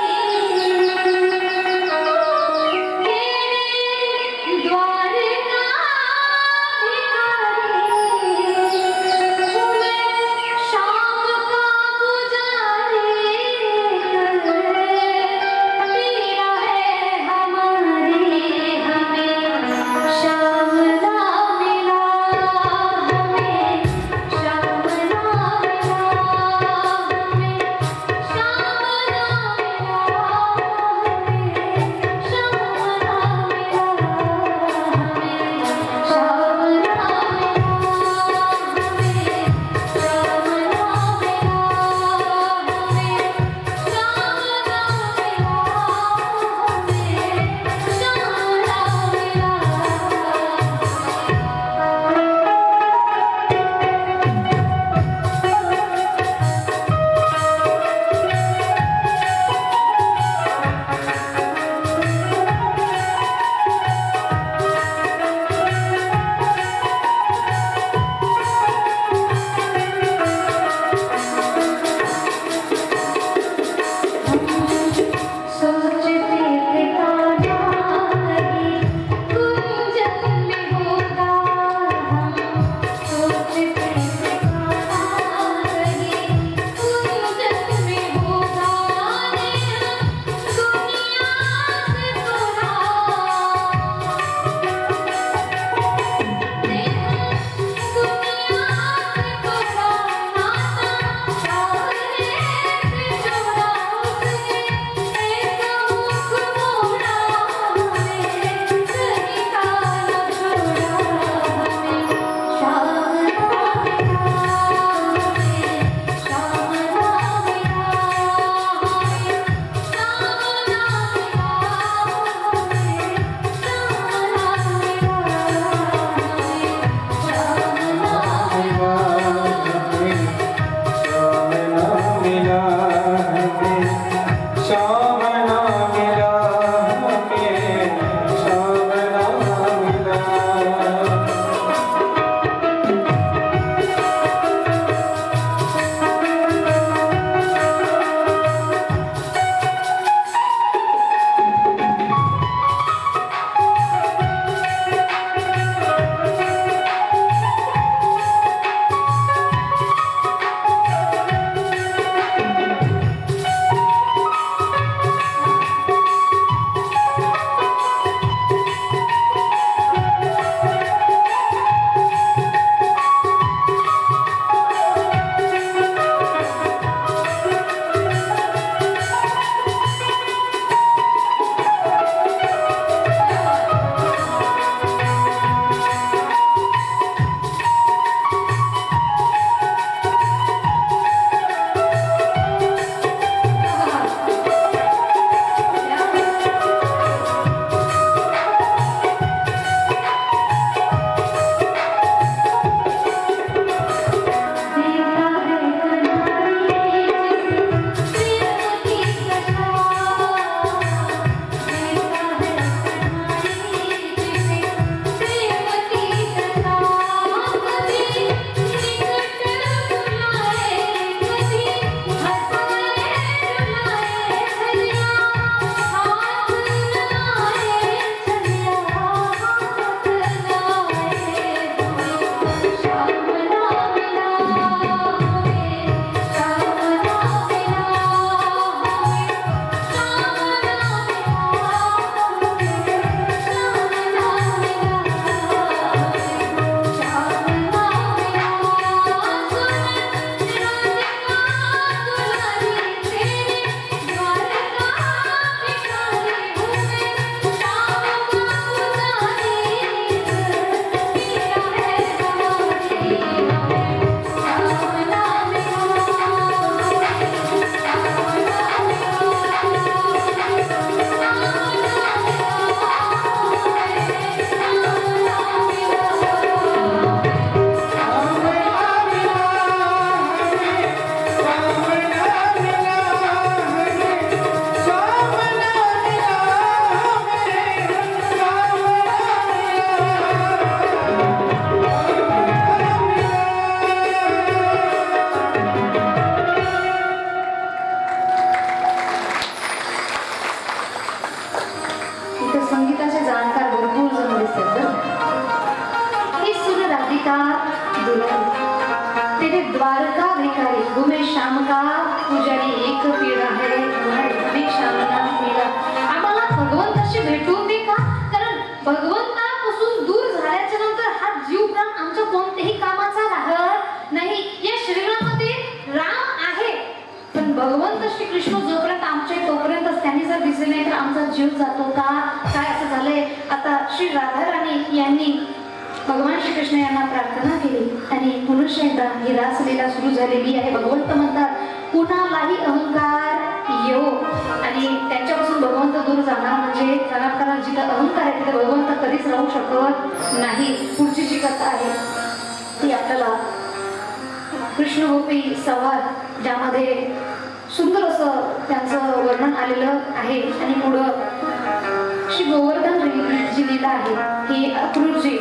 भगवंताशी भेटून दे का? कारण भगवंतापासून दूर झाल्याच्या नंतर हा जीव प्राण आमच्या कोणत्याही कामाचा राहत नाही. या शरीरामध्ये राम आहे, पण भगवंत श्री कृष्ण जोपर्यंत आमचे तोपर्यंतच, त्यांनी जर दिसले नाही तर आमचा जीव जातो का? काय असं झालंय. आता श्री राधाराणी यांनी भगवान श्रीकृष्ण यांना प्रार्थना केली आणि पुरुष एकदा ही रासलीला सुरू झालेली आहे. भगवंत म्हणतात कुणालाही अहंकार येऊ, आणि त्यांच्यापासून भगवंत दूर जाणार म्हणजे जाणार, कारण जिथं अहंकार आहे तिथं भगवंत कधीच राहू शकत नाही. पुढची जी कथा आहे ती आपल्याला कृष्ण गोपी संवाद, ज्यामध्ये सुंदर असं त्यांचं वर्णन आलेलं आहे. आणि पुढं श्री गोवर्धन जी लीला आहे ही अक्रूरजी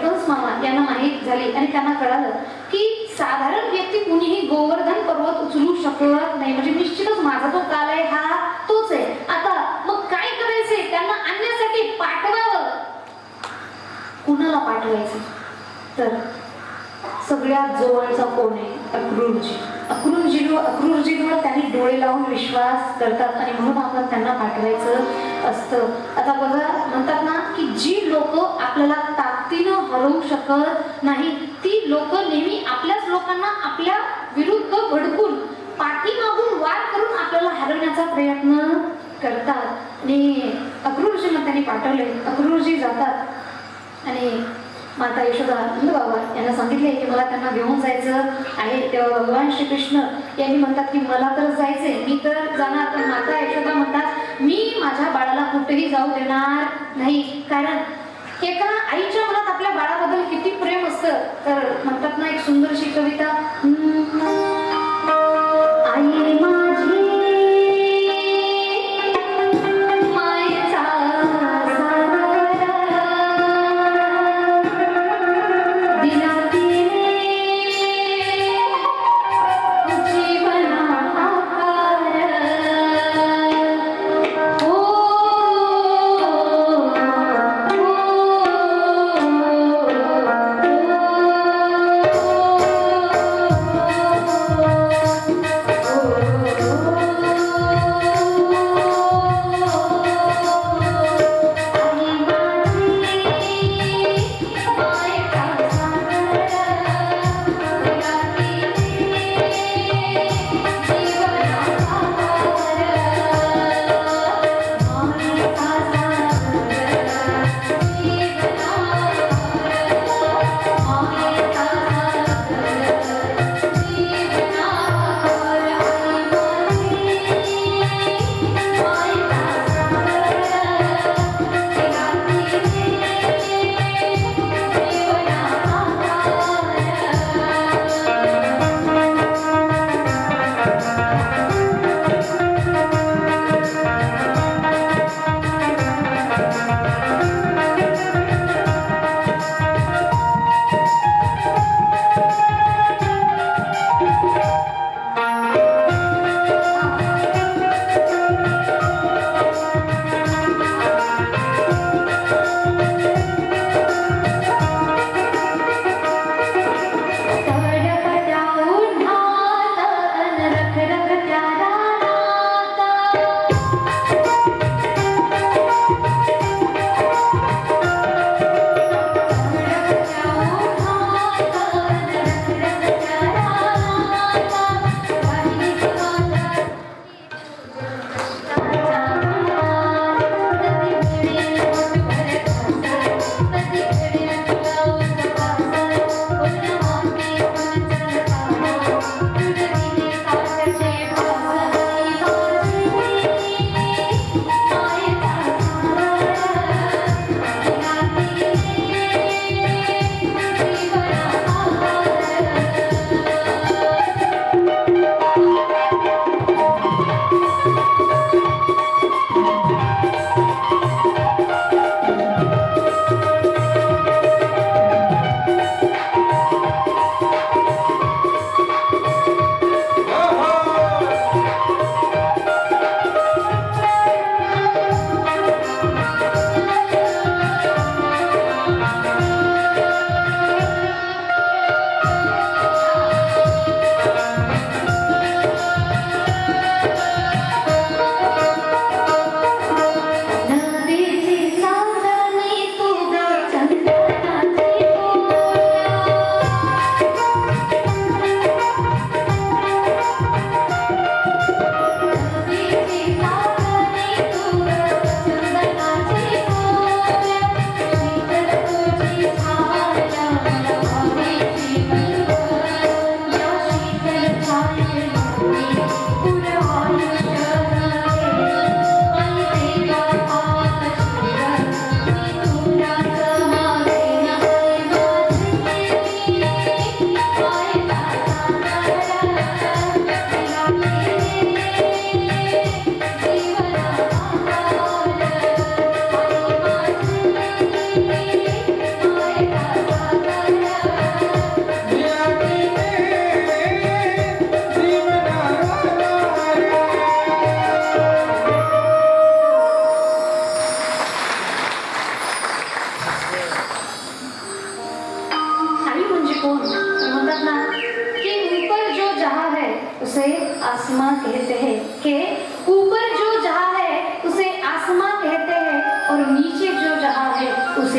कंस मामा यांना माहीत झाली आणि त्यांना कळालं की साधारण व्यक्ती कुणीही गोवर्धन पर्वत उचलू शकत नाही, म्हणजे निश्चितच माझा तो काल आहे हा तोच आहे. आता मग काय करायचंय, त्यांना आणण्यासाठी पाठवावं. कुणाला पाठवायचं तर सगळ्यात जवळचा कोण आहे? अक्रूरजी. अक्रूरजीवर त्यांनी डोळे लावून विश्वास करतात आणि म्हणून आपण त्यांना पाठवायचं असतं. आता बघा, म्हणतात ना की जी लोक आपल्याला ताकदीनं हरवू शकत नाही ती लोक नेहमी आपल्याच लोकांना आपल्या विरुद्ध भडकून पाठीमागून वार करून आपल्याला हरवण्याचा प्रयत्न करतात. आणि अक्रूरजींना त्यांनी पाठवले. अक्रूरजी जातात आणि माता यशोदा नंद बाबा यांना सांगितले की मला त्यांना घेऊन जायचं आहे. तेव्हा भगवान श्रीकृष्ण यांनी म्हणतात की मला तर जायचंय, मी तर जाणार. पण माता यशोदा म्हणतात मी माझ्या बाळाला कुठेही जाऊ देणार नाही. कारण एका आईच्या मनात आपल्या बाळाबद्दल किती प्रेम असतं. तर म्हणतात ना एक सुंदरशी कविता, आई माझी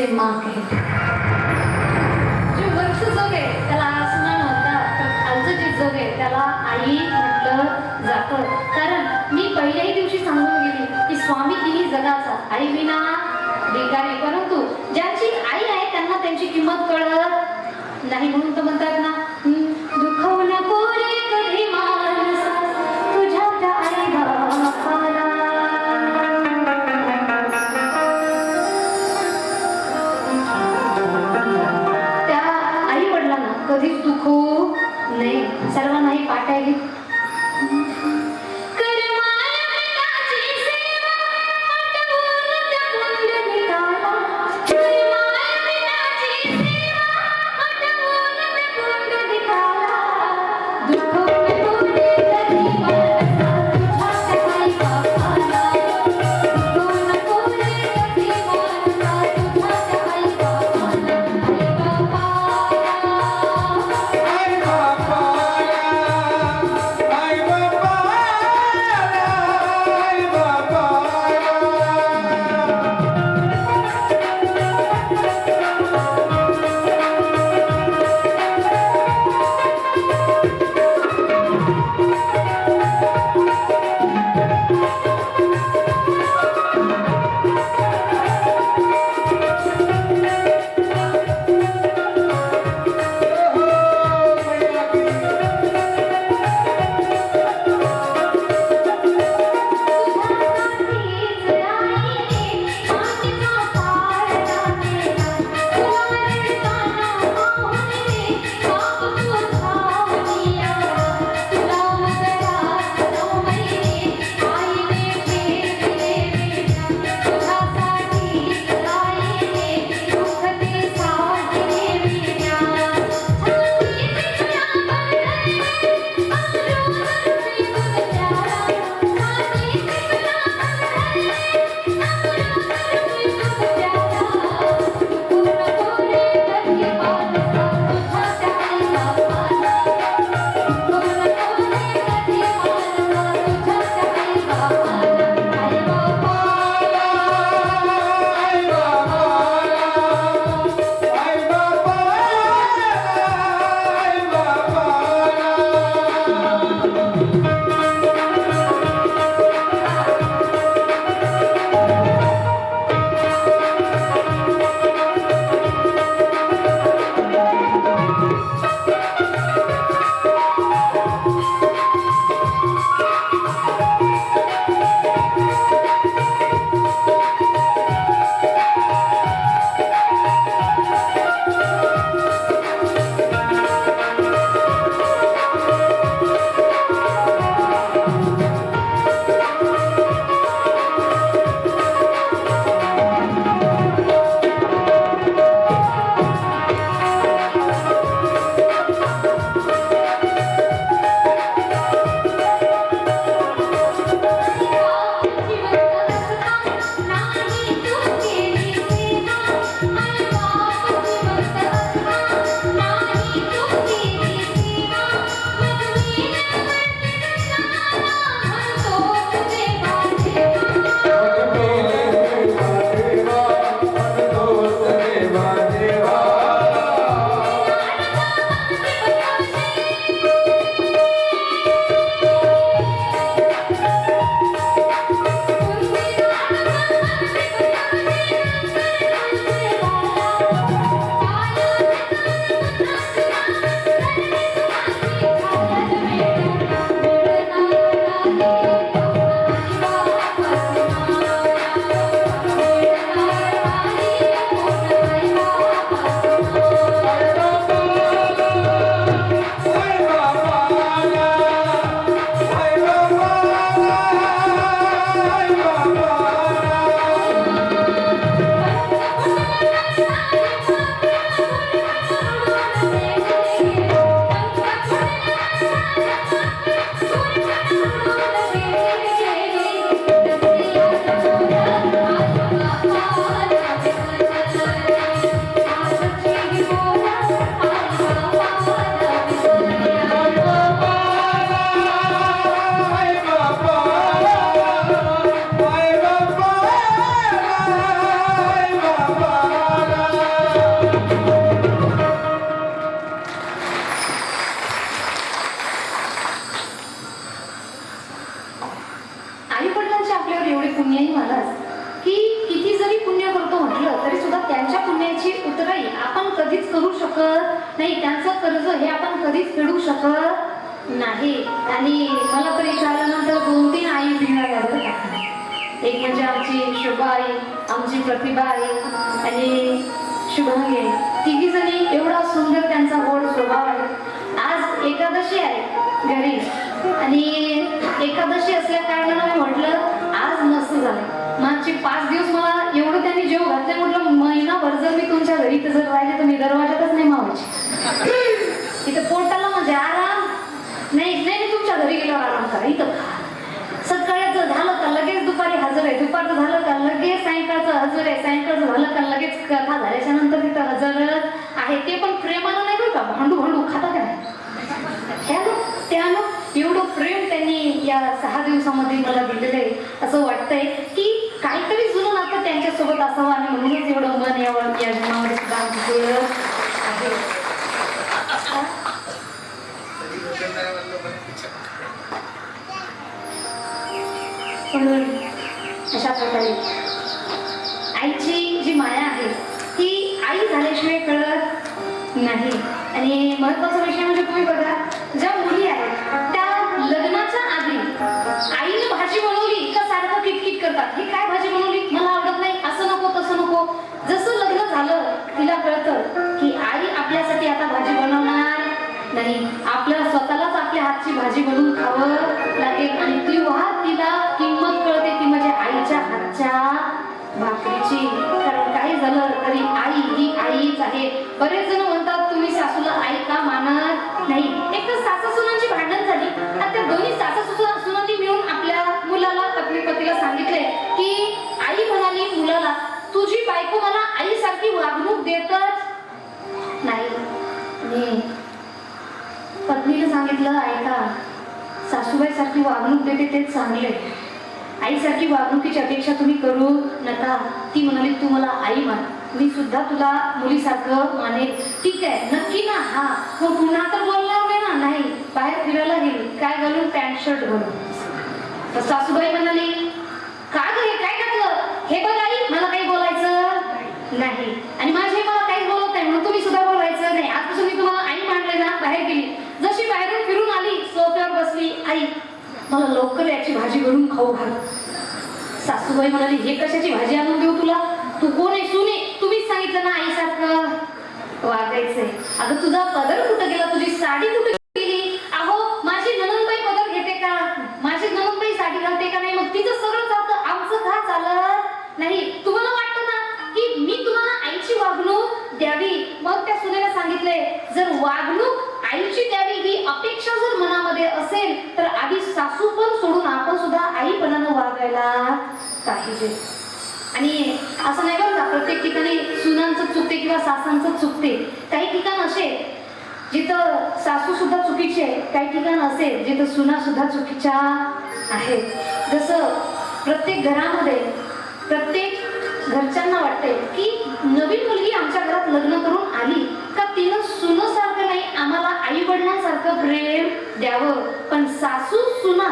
मुझे माँ कहते जो वरचं जग आहे त्याला असं नाही म्हणतात, तर खालचं जे जग आहे त्याला आई म्हटलं जातं. कारण मी पहिल्याही दिवशी सांगून गेली की स्वामी तिन्ही जगाचा आई विना भिकारी, परंतु ज्यांची आई आहे त्यांना त्यांची किंमत कळत नाही. म्हणून तर म्हणतात ना, दुखवू नको रे कधी माणसा तुझ्या त्या आई बापाला. त्या आई वडिलांना कधीच दुखवू नाही. सर्वांनाही पाठ आहे. की किती जरी पुण्य करतो म्हटलं तरी सुद्धा त्यांच्या पुण्याची उतराई आपण कधीच करू शकत नाही, त्यांचं कर्ज हे आपण कधीच फेडू शकत नाही. आणि मला तर इथं आल्यानंतर 2-3 आई मिळाल्या बरं का. एक म्हणजे आमची शोभाई, आमची प्रतिभाई आणि शुभांगी, तिघी जणी एवढा सुंदर त्यांचा गोड स्वभाव आहे. आज एकादशी आहे घरी आणि एकादशी असल्या कारणाने मी म्हटलं आज मस्त झालं. मागचे 5 दिवस मला एवढं त्यांनी जेव घातले, म्हटलं महिनाभर जर मी तुमच्या घरी इथं जर राहिले तर मी दरवाजातच नाही मावायचे. इथं पोटाला म्हणजे आराम नाही नाही, तुमच्या घरी गेल्यावर आराम करा. इथं सकाळचं झालं का लगेच दुपारी हजर आहे, दुपारचं झालं का लगेच सायंकाळचं हजर आहे, सायंकाळचं झालं का लगेच कथा झाल्याच्या नंतर तिथं हजर आहे. ते पण प्रेमानं नाही बरं का, भांडू भांडू खाता काय त्यानं एवढं प्रेम त्यांनी या 6 दिवसामध्ये मला दिलेलं आहे. असं वाटतंय की काहीतरी जुनं नातं त्यांच्यासोबत असावं आणि म्हणूनच एवढं मन या जन्मामध्ये सुद्धा आमचं आहे. म्हणून अशा प्रकारे आईची जी माया आहे ती आई झाल्याशिवाय कळत नाही. आणि महत्वाचा विषय म्हणजे तुम्ही बघा, ज्या मुली आहेत त्या लग्नाच्या आधी आईने भाजी बनवली का सारखं किटकिट करतात, ही काय भाजी बनवली, मला आवडत नाही, असं नको तसं नको. जसं लग्न झालं तिला कळतं की आई आपल्यासाठी आता भाजी बनवणार नाही, आपल्याला स्वतःलाच आपल्या हातची भाजी बनवून खावं लागेल. आणि तेव्हा तिला किंमत कळते ती म्हणजे आईच्या हातच्या भाकरीची. कारण काही झालं तरी आई ही आईच आहे. बरेच जण म्हणतात तुम्ही सासूला आई का मानत नाही. एक तर सासू सुनांची भांडण झाली, आता त्या दोन्ही सासू सुनांनी मिळून आपल्या मुलाला पतीला सांगितले की आई म्हणाली मुलाला, तुझी बायको मला आईसारखी वागणूक देतच नाही. आणि पत्नीने सांगितलं ऐका, सासूबाई सारखी वागणूक देते तेच चांगले, आईसारखी वागणुकीची अपेक्षा तुम्ही करू नका. ती म्हणाली तू मला आई मान, मी सुद्धा तुला मुलीसारखं मानेल. ठीक आहे नक्की ना, हा मग पुन्हा तर बोलणार नाही ना. नाही, बाहेर फिरायला गेली काय घालून, पॅन्ट शर्ट घालून. तर सासूबाई म्हणाली का ग हे काय घातलं, हे बघ आई मला काही बोलायचं नाही आणि माझे मला काही बोलत नाही म्हणून तुम्ही सुद्धा बोलायचं नाही. आजपासून मी तुम्हाला आई मानले ना. बाहेर गेली, जशी बाहेरून फिरून आली सोफ्यावर बसली, आई मला लवकर याची भाजी बनवून खाऊ घाल. सासूबाई म्हणाली हे कशाची भाजी आणून देऊ तुला, तू कोण आहे सुने, तुम्हीच सांगितलं ना आईसारखं वागायचंय. अगं तुझा पदर कुठं गेला, तुझी साडी कुठं गेली. अहो माझी नणंदबाई पदर घेते का, माझी नणंदबाई साडी घालते का नाही, मग तिचं सगळं चालतं, आमचं का चालत नाही. तुम्हाला वाटतं ना की मी तुम्हाला आईची वागणूक द्यावी. मग त्या सुनेला सांगितले जर वागणूक आईची द्यावी ही अपेक्षा जर मनामध्ये असेल तर आधी सासू पण सोडून आपण सुद्धा आईपणानं वागायला पाहिजे. आणि असं नाही बरं का प्रत्येक ठिकाणी सुनांचं चुकते किंवा सासांचं चुकते. काही ठिकाण असे जिथं सासू सुद्धा चुकीची आहे, काही ठिकाण असे जिथं सुना सुद्धा चुकीच्या आहेत. जसं प्रत्येक घरामध्ये प्रत्येक घरच्यांना वाटते की नवीन मुलगी आमच्या घरात लग्न करून आली का तिनं सुनेसारखं नाही आम्हाला आई वडिलांसारखं प्रेम द्यावं. पण सासू सुना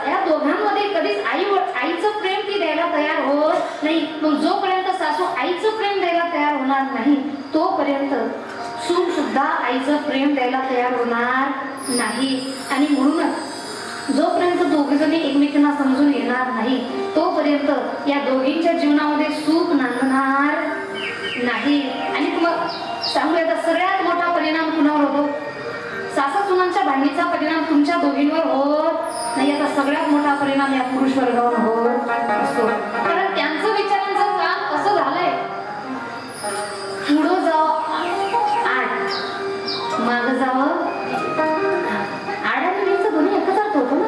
या दोघांमध्ये कधीच आईचं प्रेम ती द्यायला तयार होत नाही. मग जोपर्यंत सासू आईचं प्रेम द्यायला तयार होणार नाही तोपर्यंत सून सुद्धा आईचं प्रेम द्यायला तयार होणार नाही. आणि म्हणूनच जोपर्यंत दोघेजणी एकमेकांना समजून येणार नाही तोपर्यंत या दोघींच्या जीवनामध्ये सुख नांदणार नाही. आणि मग सांगूया आता सगळ्यात मोठा परिणाम कुणावर होतो, सासा सुनांच्या भांडणीचा परिणाम तुमच्या दोघींवर होत नाही. आता सगळ्यात मोठा परिणाम या पुरुष वर्गावर होत असतो. कारण त्यांचं विचारांचं काम असं झालंय पुढं जावं आड, मागं जावं आड. आणि मीचं दोन्ही एकच अर्थ होतो ना.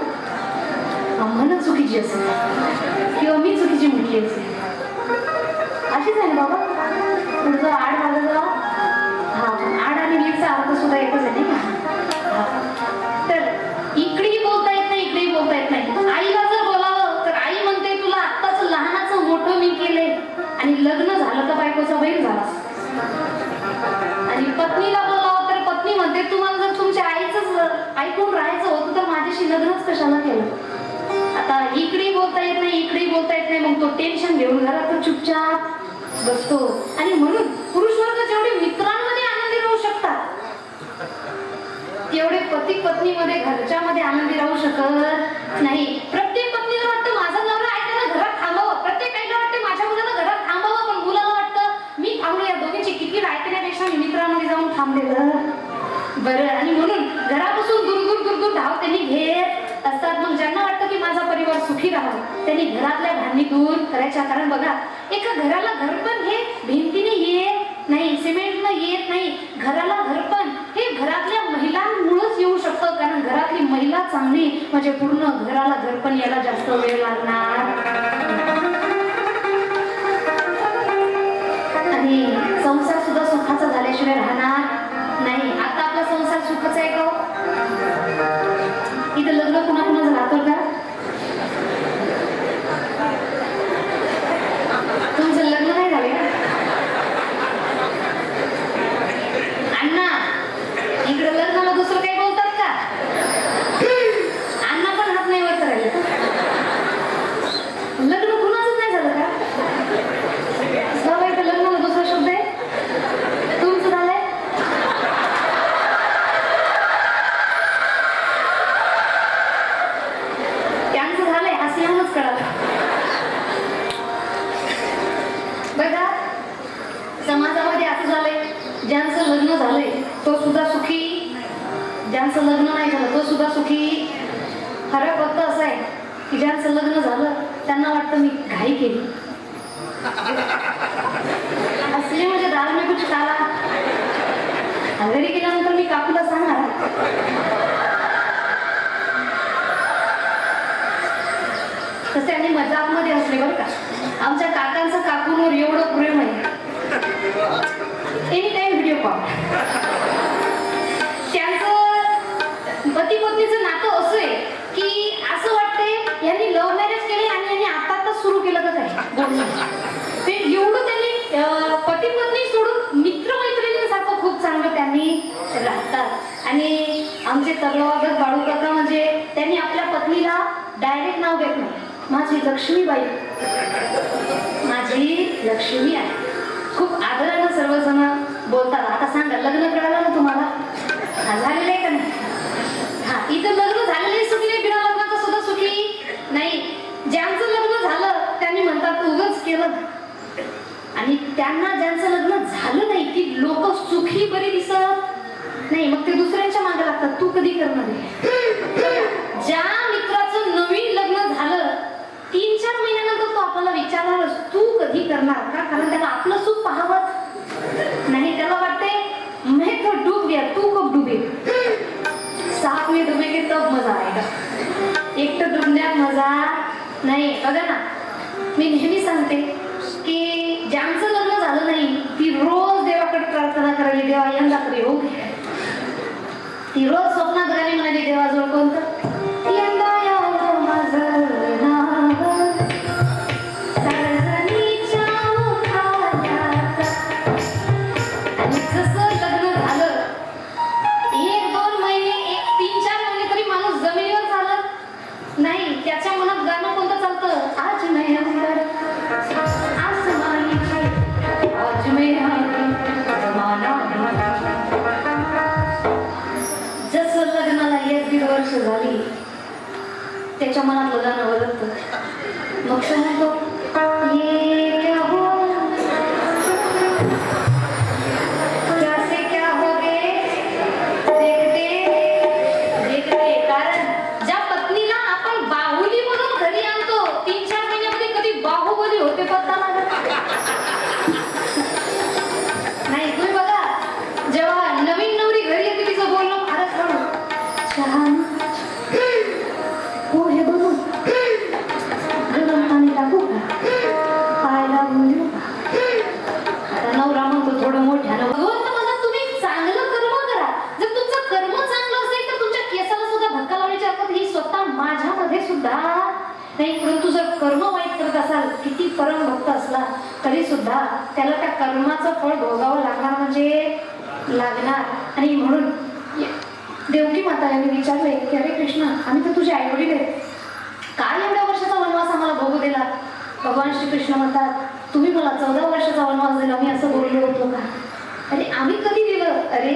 आम्हाला चुकीची असेल किंवा मी चुकीची म्हटली असेल अशीच आहे ना बाबा. पुढचं आड मागं जावं, हा आड आणि मीचा अर्थ सुद्धा एकच आहे नाही का. तर इकडेही बोलता येत नाही इकडेही बोलता येत नाही. आईला जर बोलावं तर आई म्हणते तुला आत्ताच लहानाचं मोठं मी केलंय आणि लग्न झालं तर बायकोचा बैल झाला. आणि पत्नीला बोलावं तर पत्नी म्हणते तुम्हाला जर तुमच्या आईच ऐकून राहायचं होतं तर माझ्याशी लग्नच कशाला केलं. आता इकडे बोलता येत नाही, इकडे बोलता येत नाही, मग तो टेन्शन घेऊन घरात चुपचाप बसतो. आणि म्हणून पुरुष वर्ग जेवढे मित्रांमध्ये आनंदी राहू शकतात तेवढे पती पत्नीमध्ये घरच्यामध्ये आनंदी राहू शकत नाही. प्रत्येक पत्नीला वाटतं माझा नवरा आहे त्याला घरात थांबावं, प्रत्येक आईला वाटते माझ्या मुलाला घरात थांबावं, पण मुलाला वाटतं मी थांबलो, या दोघींची किती ऐकण्यापेक्षा मी मित्रांमध्ये जाऊन थांबलेलं बरं. आणि म्हणून घरापासून दूर दूर दूर दूर धाव त्यांनी घेत असतात. मग ज्यांना वाटतं की माझा परिवार सुखी राहावा त्यांनी घरातल्या भांडणी दूर करायच्या. कारण बघा, एका घराला घरपण हे भिंतीने येत नाही, सिमेंटनं येत नाही. घराला घरपण हे घरातल्या महिलांमुळेच येऊ शकतं. कारण घरातली महिला चांगली म्हणजे पूर्ण घराला घरपण यायला जास्त वेळ लागणार. आणि संसार सुद्धा सुखाचा झाल्याशिवाय राहणार नाही. आता आपला संसार सुखाचा आहे का? इथं लग्न कुणा कुणाचं राहतं का? तुमचं लग्न नाही झाले का? अण्णा इकडे लग्नाला दुसरं काही बोलतात का? अण्णा पण हात नाही वर करायला. लग्न कुणाचंच नाही झालं का? सवय लग्नाला दुसरा शब्द आहे. तुमचं झालंय? त्यांचं झालंय असं यानंच कळालं. बघा, समाजामध्ये असं झालंय, ज्यांचं लग्न झालंय तो सुद्धा सुखी, ज्यांचं लग्न नाही झालं तो सुद्धा सुखी. फरक फक्त असं आहे की ज्यांचं लग्न झालं त्यांना वाटतं मी घाई केली, असली म्हणजे दाल में कुछ काला. घरी गेल्यानंतर मी काकूला सांगणार तसे. आणि मजाकमध्ये असले बरं का, आमच्या काकांचं काकूंवर एवढं प्रेम आहे, एनी टाइम व्हिडिओ कॉल. त्यांचं पती पत्नीचं नातं असं आहे की असं वाटते यांनी लव्ह मॅरेज केले आणि यांनी आता सुरू केलं का काय बोलणं. ते एवढं त्यांनी पती पत्नी सोडून मित्रमैत्रिणींसारखं खूप चांगलं त्यांनी राहतात. आणि आमचे तबलावादक बाळू काका म्हणजे त्यांनी आपल्या पत्नीला डायरेक्ट नाव देत नाही, माझी लक्ष्मीबाई, माझी लक्ष्मी आहे. खूप आदरानं सर्वजण बोलतात. आता सांगा, लग्न कळालं ना तुम्हाला? झालेलं आहे का नाही? हा, इथं लग्न झालेले सुखी नाही, बिना लग्नाचं सुद्धा सुखी नाही. ज्यांचं लग्न झालं त्यांनी म्हणतात उगाच केलं, आणि त्यांना ज्यांचं लग्न झालं नाही ती लोक सुखी बरी दिसत नाही, मग ते दुसऱ्यांच्या मागे लागतात. तू कधी करणार आहे? ज्या मित्राचं नवीन लग्न झालं 3-4 महिन्यानंतर तो आपल्याला विचारणारच तू कधी करणार का? कारण त्याला आपलं सुख पाहावं नाही. त्याला वाटते मैं तो डूब गया, तू कब डुबे? साथ में डुबेगे तब मजा आएगा, एकटं डुबण्यात मजा नाही. बघा ना, मी नेहमी सांगते की ज्यांचं लग्न झालं नाही ती रोज देवाकडे प्रार्थना करायची, देवा यंदा तरी हो. ती रोज स्वप्नात गाणी म्हणाली देवाजवळ, कोणतं? यंदा यावं माझं नाव सर्जनीच्या मुखात. आणि जसं लग्न झालं 1-2 महिने, 3-4 महिने तरी माणूस जमिनीवर चालत नाही. त्याच्या मनात गाणं कोणतं चालतं? आज मैं अंदर आसमानी, आज मैं जमाना. जसं लग्नाला 1-1.5 वर्ष झाली त्याच्या मनातलं गाणं बदलतं. मग तो म्हणतो ये क्या हो, कैसे क्या हो गे, देखते देखते. कारण ज्या पत्नीला आपण बाहुली म्हणून घरी आणतो 3-4 महिन्यामध्ये कधी बाहुबली होते पत्ता लागत नाही. तुम्ही बघा, जेव्हा नवीन नवरी घरी येते तिचं बोलणं फारच हळू. छान पोहे बनवू, गरम पाणी टाकू का, पाय लागून देऊ का? आता नवरा म्हणतो थोडं मोठ्यानं, भगवंत म्हणतात तुम्ही चांगलं कर्म करा. जर तुमचं कर्म चांगलं असेल तर तुमच्या केसाला सुद्धा धक्का लावण्याची हरकत ही स्वतः माझ्यामध्ये सुद्धा नाही. परंतु जर कर्म वाईट करत असाल, किती परम भक्त असला तरी सुद्धा त्याला त्या कर्माचं फळ भोगावं लागणार म्हणजे लागणार. आणि म्हणून देवकी माता यांनी विचारले की अरे कृष्ण, आम्ही तर तुझे आई वडील आहेत, काय एवढ्या वर्षाचा वनवास आम्हाला भोगू दिला? भगवान श्रीकृष्ण म्हणतात, तुम्ही मला 14 वर्षाचा वनवास दिला, मी असं बोललो होतो का? अरे आम्ही कधी दिलं? अरे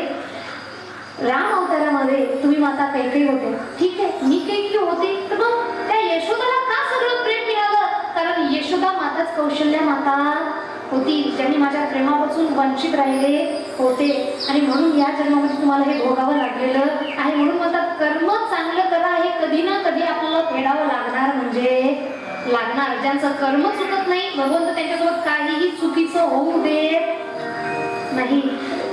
राम अवतारामध्ये तुम्ही माता कैकेयी होते, ठीक आहे, मी कैकेयी होते, तर मग त्या यशोदाला का सगळं प्रेम मिळालं? कारण यशोदा माताच कौशल्या माता होती, ज्यांनी माझ्या प्रेमापासून वंचित राहिले होते, आणि म्हणून या जन्मामध्ये तुम्हाला हे भोगावं लागलेलं आहे. म्हणून म्हणतात कर्म चांगलं करा, हे कधी ना कधी आपल्याला फेडावं लागणार म्हणजे लागणार. ज्यांचं कर्म चुकत नाही, भगवंत त्यांच्यासोबत काहीही चुकीचं होऊ देत नाही.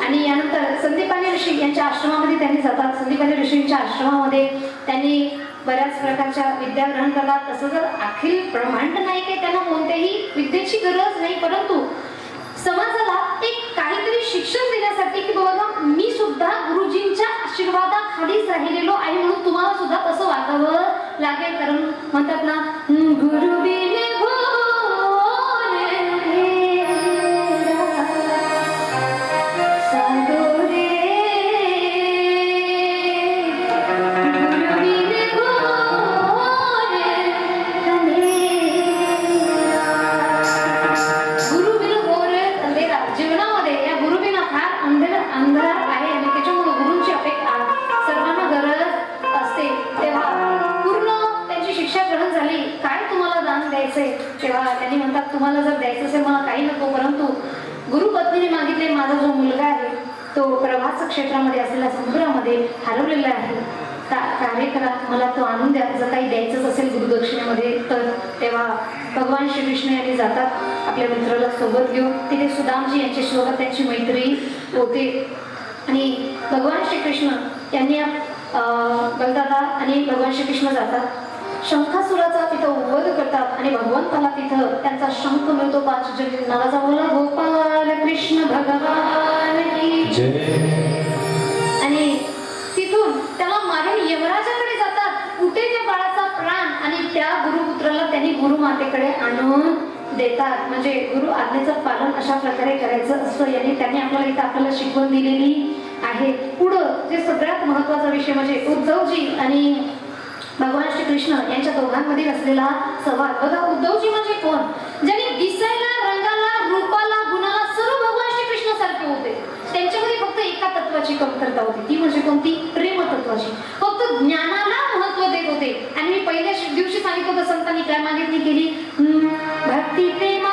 आणि यानंतर संदीपानी ऋषी यांच्या आश्रमामध्ये त्यांनी जातात. संदीपानी ऋषींच्या आश्रमामध्ये त्यांनी बऱ्याच प्रकारच्या विद्या ग्रहण करतात. तसं जर अखिल ब्रह्मांड नाही की त्यांना कोणत्याही विद्येची गरज नाही, परंतु समाजाला एक काहीतरी शिक्षण देण्यासाठी की बाबा मी सुद्धा गुरुजींच्या आशीर्वादाखालीच राहिलेलो आहे, म्हणून तुम्हाला सुद्धा तसं वागावं लागेल. कारण म्हणतात ना, गुरु बिन घोर साधो रे, गुरु बिन घोर गुरु बिन घोर अंधेरा. जीवनामध्ये या गुरु बिना फार अंधार आहे, आणि त्याच्यामुळे गुरूंची सर्वांना गरज असते. तेव्हा पूर्ण त्यांची शिक्षा ग्रहण झाली. काय तुम्हाला दान द्यायचंय? तेव्हा त्यांनी म्हणतात, तुम्हाला जर द्यायचं असेल मला काही नको, परंतु गुरुपत्नीने मागितले, माझा जो मुलगा आहे तो प्रवास क्षेत्रामध्ये असलेल्या समुद्रामध्ये हरवलेला आहे, कार्य करा, मला तो आणून द्या, जर काही द्यायचंच असेल गुरुदक्षिणेमध्ये तर. तेव्हा भगवान श्रीकृष्ण यांनी जातात आपल्या मित्राला सोबत घेऊन. तिथे सुदामजी यांच्या सोबत त्यांची मैत्री होते, आणि भगवान श्रीकृष्ण यांनी बलदादा आणि भगवान श्रीकृष्ण जातात. शंखासुराचा तिथं वध करतात, आणि भगवंताला तिथं त्यांचा शंख मिळतो. 5 नावाचा बोला गोपाल कृष्ण भगवान की जय. आणि तिथून त्याला मारून यमराजाकडे जातात. कुठे त्या बाळाचा प्राण, आणि त्या गुरुपुत्राला त्यांनी गुरुमातेकडे आणून देतात. म्हणजे गुरु आज्ञेचं पालन अशा प्रकारे करायचं असतं. यांनी त्यांनी आपल्याला शिकवण दिलेली आहे. पुढं जे सगळ्यात महत्वाचा विषय म्हणजे उद्धवजी आणि भगवान श्रीकृष्ण यांच्या दोघांमध्ये असलेला संवाद. बघा, उद्धवजी म्हणजे कोण? ज्यांनी दिसायला, रंगाला, रूपाला, गुणाला सर्व भगवान श्रीकृष्ण सारखे होते. त्यांच्यामध्ये फक्त एका तत्वाची कमतरता होती, ती म्हणजे कोणती? प्रेम तत्वाची. फक्त ज्ञानाला महत्व देत होते. आणि मी पहिल्या दिवशी सांगितलं होतं, संतांनी काय मागितली केली? भक्ती प्रेमा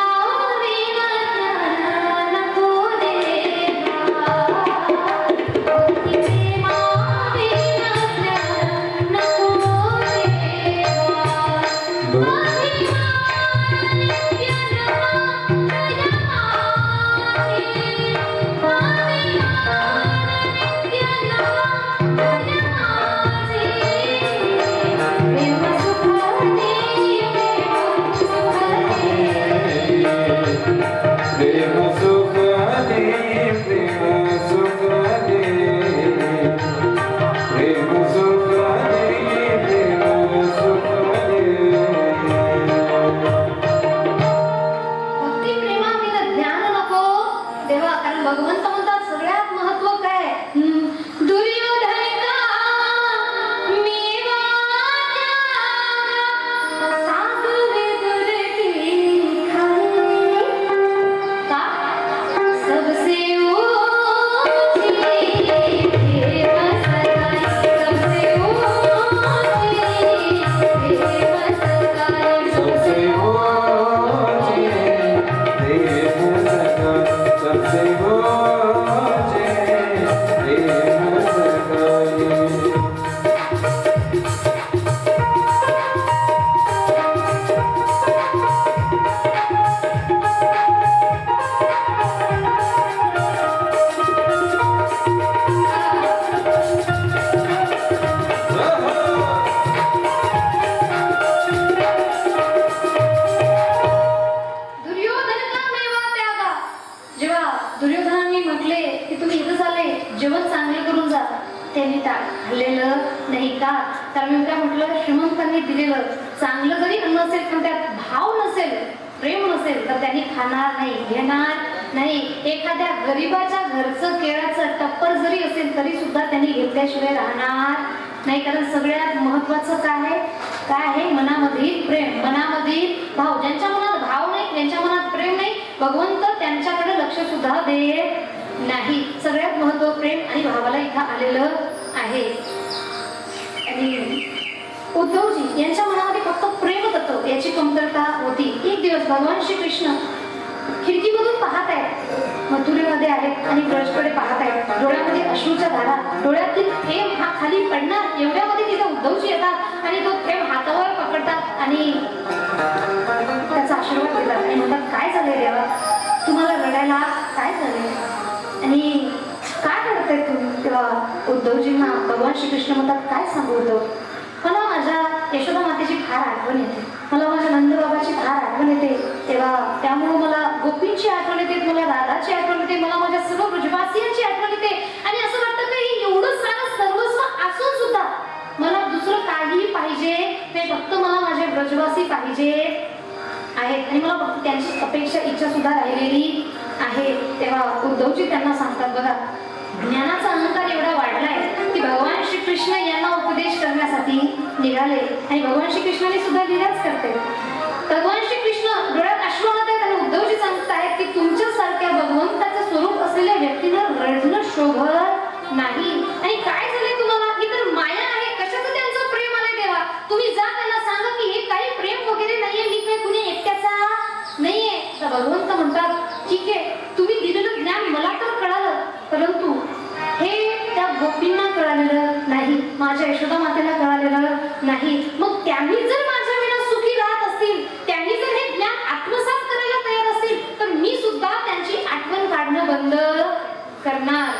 दिलेलं चांगलं जरी अन्न असेल पण त्यात भाव नसेल, प्रेम नसेल तर त्यांनी खाणार नाही, घेणार नाही. एखाद्या गरीबाच्या घरचं केळाचं टप्पर जरी असेल तरी सुद्धा त्यांनी घेतल्याशिवाय राहणार नाही. कारण सगळ्यात महत्वाचं काय आहे? काय आहे? मनामधील प्रेम, मनामधील भाव. ज्यांच्या मनात भाव नाही, ज्यांच्या मनात प्रेम नाही, भगवंत त्यांच्याकडे लक्ष सुद्धा देत नाही. सगळ्यात महत्व प्रेम आणि भावाला इथं आलेलं आहे. आणि उद्धवजी यांच्या मनामध्ये फक्त प्रेम तत्व याची कमतरता होती. एक दिवस भगवान श्रीकृष्ण खिडकीमधून पाहत आहेत, मथुरेमध्ये आहेत आणि ब्रजकडे पाहत आहेत. डोळ्यामध्ये अश्रूच्या धारा, डोळ्यातील थेंब हा खाली पडणार एवढ्यामध्ये तिथे उद्धवजी येतात आणि तो थेंब हातावर पकडतात आणि त्याचा आशीर्वाद देतात आणि म्हणतात, काय झाले देवा, तुम्हाला रडायला काय झाले आणि काय रडताय तुम्ही? तेव्हा उद्धवजींना भगवान श्रीकृष्ण म्हणतात, काय सांगू उद्धव, मला माझ्या यशोदा मातेची फार आठवण येते, मला माझ्या नंदबाबाची फार आठवण येते. तेव्हा त्यामुळे मला गोपींची आठवण येते, मला राधाची आठवण येते, मला माझ्या सर्व ब्रजवासियांची आठवण येते. आणि असं वाटतं की एवढं सारं सर्वस्व असून सुद्धा मला दुसरं काहीही पाहिजे नाही, फक्त मला माझे ब्रजवासी पाहिजे आहेत आणि मला फक्त त्यांची अपेक्षा, इच्छा सुद्धा राहिलेली आहे. तेव्हा उद्धवजी त्यांना सांगतात, बघा, ज्ञानाचा अहंकार एवढा वाढलाय की भगवान श्रीकृष्ण यांना उपदेश करण्यासाठी निघाले आणि भगवान श्रीकृष्णाने सुद्धा लीलाच करते. भगवान श्रीकृष्ण डोळ्यात अश्रू आणत आहेत आणि उद्धवजी सांगत आहेत की तुमच्यासारख्या भगवंताचं स्वरूप असलेल्या व्यक्तीला रडणं शोभत नाही. आणि काय झालंय तुम्हाला? ही तर माया आहे, कशाचं त्यांचं प्रेम आलंय तेव्हा. तुम्ही जा त्यांना सांगा की हे काही प्रेम वगैरे नाहीये, मी काही कुणी एकट्याचा नाहीये. तर भगवंत म्हणतात, ठीक आहे, तुम्ही दिलेलं ज्ञान मला तर कळालं, परंतु हे त्या गोपींना कळालेलं नाही, माझ्या यशोदा मातेला कळालेलं नाही. मग त्यांनी जर माझ्या विना सुखी राहत असतील, त्यांनी जर हे ज्ञान आत्मसात करायला तयार असतील, तर मी सुद्धा त्यांची आठवण काढणं बंद करणार.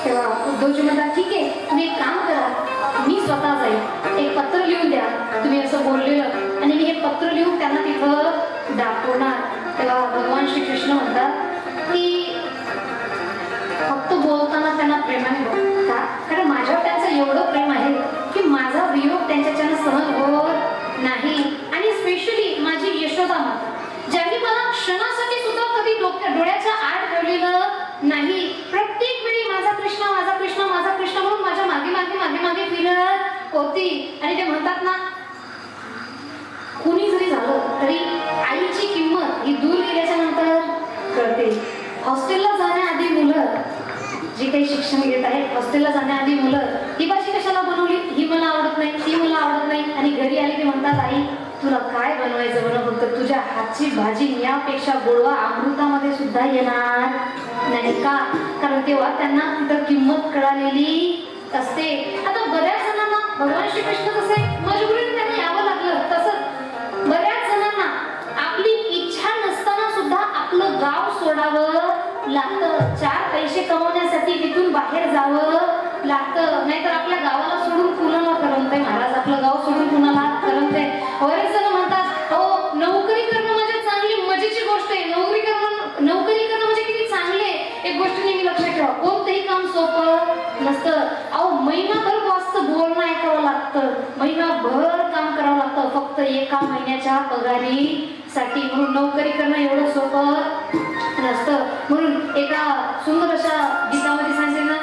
तेव्हा उद्धवजी म्हणतात, ठीक आहे, तुम्ही एक काम करा, मी स्वतः जाईल, एक पत्र लिहून द्या तुम्ही असं बोललेलं, आणि मी हे पत्र लिहून त्यांना तिथं दाखवणार. तेव्हा भगवान श्रीकृष्ण म्हणतात की फक्त बोलताना त्यांना प्रेमाने बोल, का? कारण माझ्यावर त्यांचं एवढं प्रेम आहे की माझा वियोग त्यांच्याच्यानं सहन होत नाही. आणि स्पेशली माझी यशोदा माता, ज्यांनी मला क्षणासाठी सुद्धा कधी डोळ्याच्या आड ठेवलेलं नाही, प्रत्येक वेळी माझा कृष्ण, माझा कृष्ण, माझा कृष्ण म्हणून माझ्या मागे मागे मागे मागे फिरत होती. आणि ते म्हणतात ना, कुणी जरी झालं तरी आईची किंमत ही दूर गेल्याच्या नंतर कळते. हॉस्टेलला जाण्याआधी मुलं जी काही शिक्षण घेत आहेत, हॉस्टेलला जाण्याआधी मुलं ही भाजी कशाला बनवली, ही मला आवडत नाही, ती मला आवडत नाही, आणि घरी आली की म्हणतात, आई तुला काय बनवायचं बरं, फक्त तुझ्या हातची भाजी यापेक्षा गोडवा अमृतामध्ये सुद्धा येणार नाही का? कारण तेव्हा त्यांना तिथं किंमत कळालेली असते. आता बऱ्याच जणांना भगवान श्रीकृष्ण कसे मजबुरीने त्यांना यावं लागलं, तसंच बऱ्याच जणांना आपली इच्छा नसताना सुद्धा आपलं गाव सोडावं लागतं, 4 पैसे कमवण्यासाठी तिथून बाहेर जावं लागतं. नाहीतर आपल्या गावाला सोडून कुणाला करमतंय महाराज, आपलं गाव सोडून कुणाला करमतंय. बरेच जण म्हणतात, हो नोकरी करणं म्हणजे चांगली मजेची गोष्ट आहे, नोकरी करणं म्हणजे किती चांगले. एक गोष्ट नेहमी लक्षात ठेवा, कोणतंही काम सोपं नसतं. अहो महिनाभर बॉसचं बोलणं ऐकावं लागतं, महिनाभर काम करावं लागतं फक्त एका महिन्याच्या पगारीसाठी. म्हणून नोकरी करणं एवढं सोपं नसतं. म्हणून एका सुंदर अशा गीतामध्ये सांगितलं ना,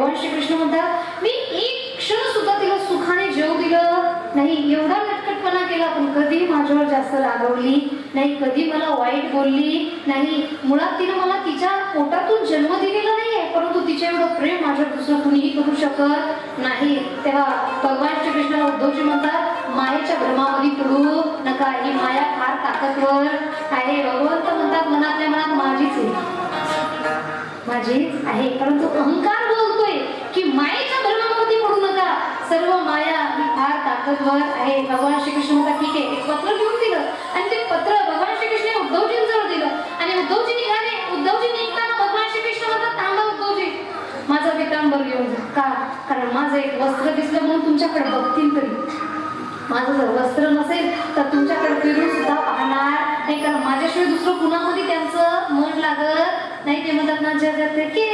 भगवान श्रीकृष्ण म्हणतात मी एक क्षण सुद्धा तिला सुखाने जेवू दिलं नाही, एवढा नटखटपणा केला, पण कधी माझ्यावर जास्त रागवली नाही, कधी मला वाईट बोलली नाही. मुळात तिनं मला तिच्या पोटातून जन्म दिलेला नाहीये, परंतु तिच्या एवढं प्रेम माझ्यावर दुसरं कुणीही करू शकत नाही. तेव्हा भगवान श्रीकृष्ण उद्धवजी म्हणतात मायेच्या भ्रमामध्ये पडू नका, ही माया फार ताकदवर आहे. भगवंत म्हणतात मनातल्या मनात माझीच आहे, परंतु अहंकार बोलतोय की मायेच्या भ्रमामध्ये पडू नका, सर्व माया ही फार ताकदवर आहे. भगवान श्रीकृष्ण म्हणतात ठीक आहे. एक पत्र घेऊन दिलं आणि ते पत्र भगवान श्रीकृष्ण उद्धवजींजवळ दिलं आणि उद्धवजी निघाले. उद्धवजी निघताना भगवान श्रीकृष्ण म्हणतात थांबा उद्धवजी, माझं पितांबर घेऊन जा. का? कारण माझं एक वस्त्र दिसलं म्हणून तुमच्याकडे बघतील तरी. माझं जर वस्त्र नसेल तर तुमच्याकडे फिरून सुद्धा पाहणार नाही, कारण माझ्याशिवाय दुसरं कुणामध्ये त्यांचं मन लागत नाही. ते म्हणतात ना जगत के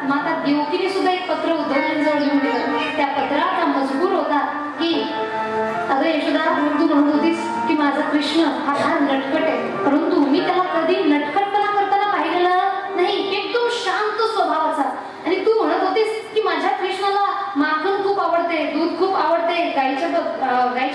माता देवकीने सुद्धा एक पत्र उद्धवजींजवळ लिहून दिलं. त्या पत्राचा मजकूर होता की अगं यशोदा, तू म्हणत होतीस की माझा कृष्ण हा फार नटखट आहे, परंतु मी त्याला कधी नटखटपणा करताना पाहिलेलं नाही, एकदम शांत स्वभावाचा. आणि तू म्हणत होतीस की माझ्या कृष्णाला माखन खूप आवडते, दूध खूप आवडते, गाईच्या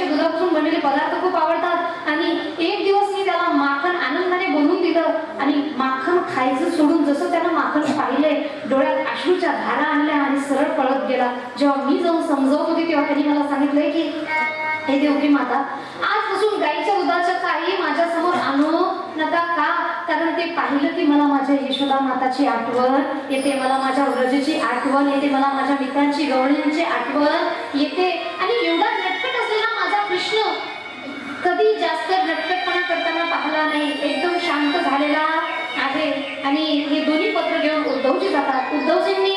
दुधापासून बनलेले पदार्थ खूप आवडतात. आणि एक दिवस मी त्याला माखन आनंदाने बनवून दिलं आणि माखन खायचं सोडून जसं त्यानं माखन पाहिले डोळ्यात अश्रूच्या धारा आणल्या आणि सरळ पळत गेला. जेव्हा मी जाऊन समजावत होती तेव्हा त्यांनी मला सांगितलंय की हे देवकी माता, आजपासून गाईच्या दुधाचं काही माझ्या समोर आणू नका. का? कारण ते पाहिलं की मला माझ्या यशोदा माताची आठवण येते, मला माझ्या व्रजेची आठवण येते, मला माझ्या मित्रांची गवळींची आठवण येते. आणि एवढा नटखट असलेला माझा कृष्ण कधी जास्त नटखटपणा करताना पाहिला नाही, एकदम शांत झालेला आहे. आणि हे दोन्ही पत्र घेऊन उद्धवजी जातात. उद्धवजींनी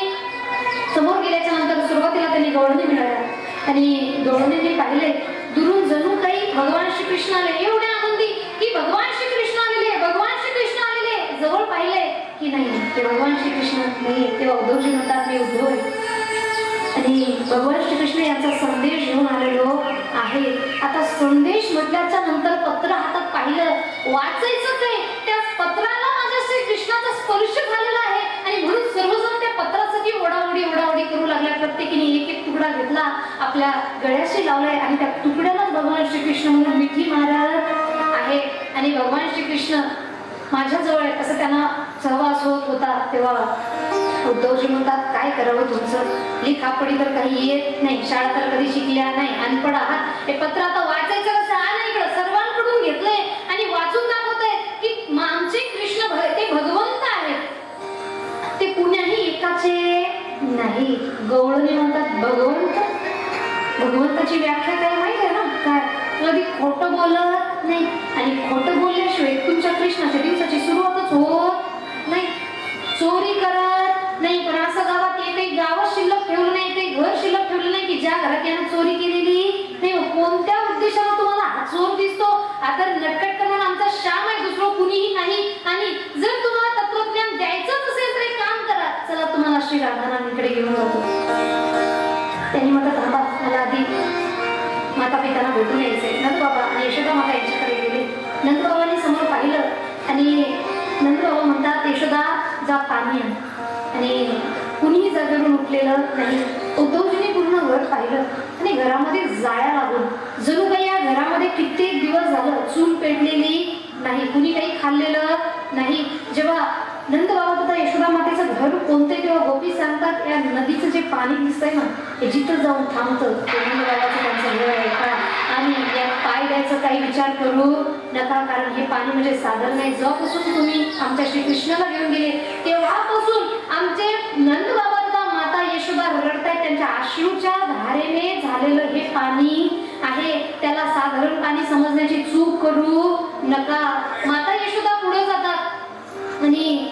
समोर गेल्याच्या नंतर सुरुवातीला त्यांनी गवळणी मिळाल्या आणि गवळणींनी पाहिले दुरून जणू काही भगवान श्रीकृष्ण आले, एवढे आनंदी की भगवान श्रीकृष्ण आलेले, भगवान श्रीकृष्ण आलेले. जवळ पाहिले की नाही ते भगवान श्रीकृष्ण नाही. तेव्हा उद्धवजी म्हणतात मी उद्धव आहे आणि भगवान श्रीकृष्ण यांचा संदेश घेऊन आलेलो आहे. आता संदेश म्हटल्याच्या नंतर पत्र हातात पाहिलं, वाचायचं काय, त्या पत्राला माझ्या श्रीकृष्णाचा स्पर्श झालेला आहे. आणि म्हणून सर्वजण त्या पत्रासाठी ओढाओढी करू लागल्या. प्रत्येकीने एक एक तुकडा घेतला, आपल्या गळ्याशी लावलाय आणि त्या तुकड्यालाच भगवान श्रीकृष्ण म्हणून मिठी मारत आहे. आणि भगवान श्रीकृष्ण माझ्याजवळ आहे असं त्यांना सहवास होत होता. तेव्हा उद्धवजी म्हणतात काय करावं तुमचं, लिखापडी तर काही येत नाही, शाळा तर कधी शिकल्या नाही, अनपड आहात, हे पत्र आता वाचायचं कसं. आलं इकडं, सर्वांकडून घेतलंय आणि वाचून दाखवतंय की आमचे कृष्ण ते भगवंत आहेत, ते कुण्याही एकाचे नाही. गवळणी म्हणतात भगवंताची व्याख्या काय माहिती आहे ना, काय कधी खोटं बोलत नाही आणि खोटं बोलल्याशिवाय तुमच्या कृष्णाच्या दिवसाची सुरुवातच होत नाही. चोरी करत नाही, पण असं गावात एकही गावात शिल्लक ठेवलं नाही, काही घर शिल्लक ठेवलं नाही की ज्या घरात यानं चोरी केलेली नाही. कोणत्या उद्देशाने तुम्हाला हा चोर दिसतो? आता नटखट करून आमचा श्याम आहे, दुसरं कुणीही नाही. आणि जर तुम्हाला तत्वज्ञान द्यायचंच असेल तर एक काम करा, चला तुम्हाला श्री राधाराणीकडे घेऊन जातो. त्यांनी म्हणतात थांबा, मला आधी माता पितांना भेटून यायचंय. नंदबाबा आणि यशोदा माता यांच्याकडे गेले. नंदबाबांनी समोर पाहिलं आणि नंदबाबा म्हणतात यशोदा जा पाणी आण. आणि कुणीही जागेवरून उठलेलं नाही. उद्धवजीने पूर्ण घर पाहिलं आणि घरामध्ये जाळ्या लागून जणू काही या घरामध्ये कित्येक दिवस झालं चूल पेटलेली नाही, कुणी काही खाल्लेलं नाही. जेव्हा नंदबाबा तथा यशोदा मातेचं घर कोणते तेव्हा गोपी सांगतात या नदीचं जे पाणी दिसतंय ना, हे जिथं जाऊन थांबतं ते नंदबाबाचं त्यांचं घर आहे का. आणि यात पाय द्यायचं काही विचार करू नका, कारण हे पाणी म्हणजे साधन नाही. जेव्हापासून तुम्ही आमच्या श्रीकृष्णाला घेऊन गेले तेव्हापासून आमचे नंदबाबा तथा माता यशोदा रडतायत, त्यांच्या अश्रूच्या धारेने झालेलं हे पाणी आहे, त्याला साधारण पाणी समजण्याची चूक करू नका. माता यशोदा पुढे जातात आणि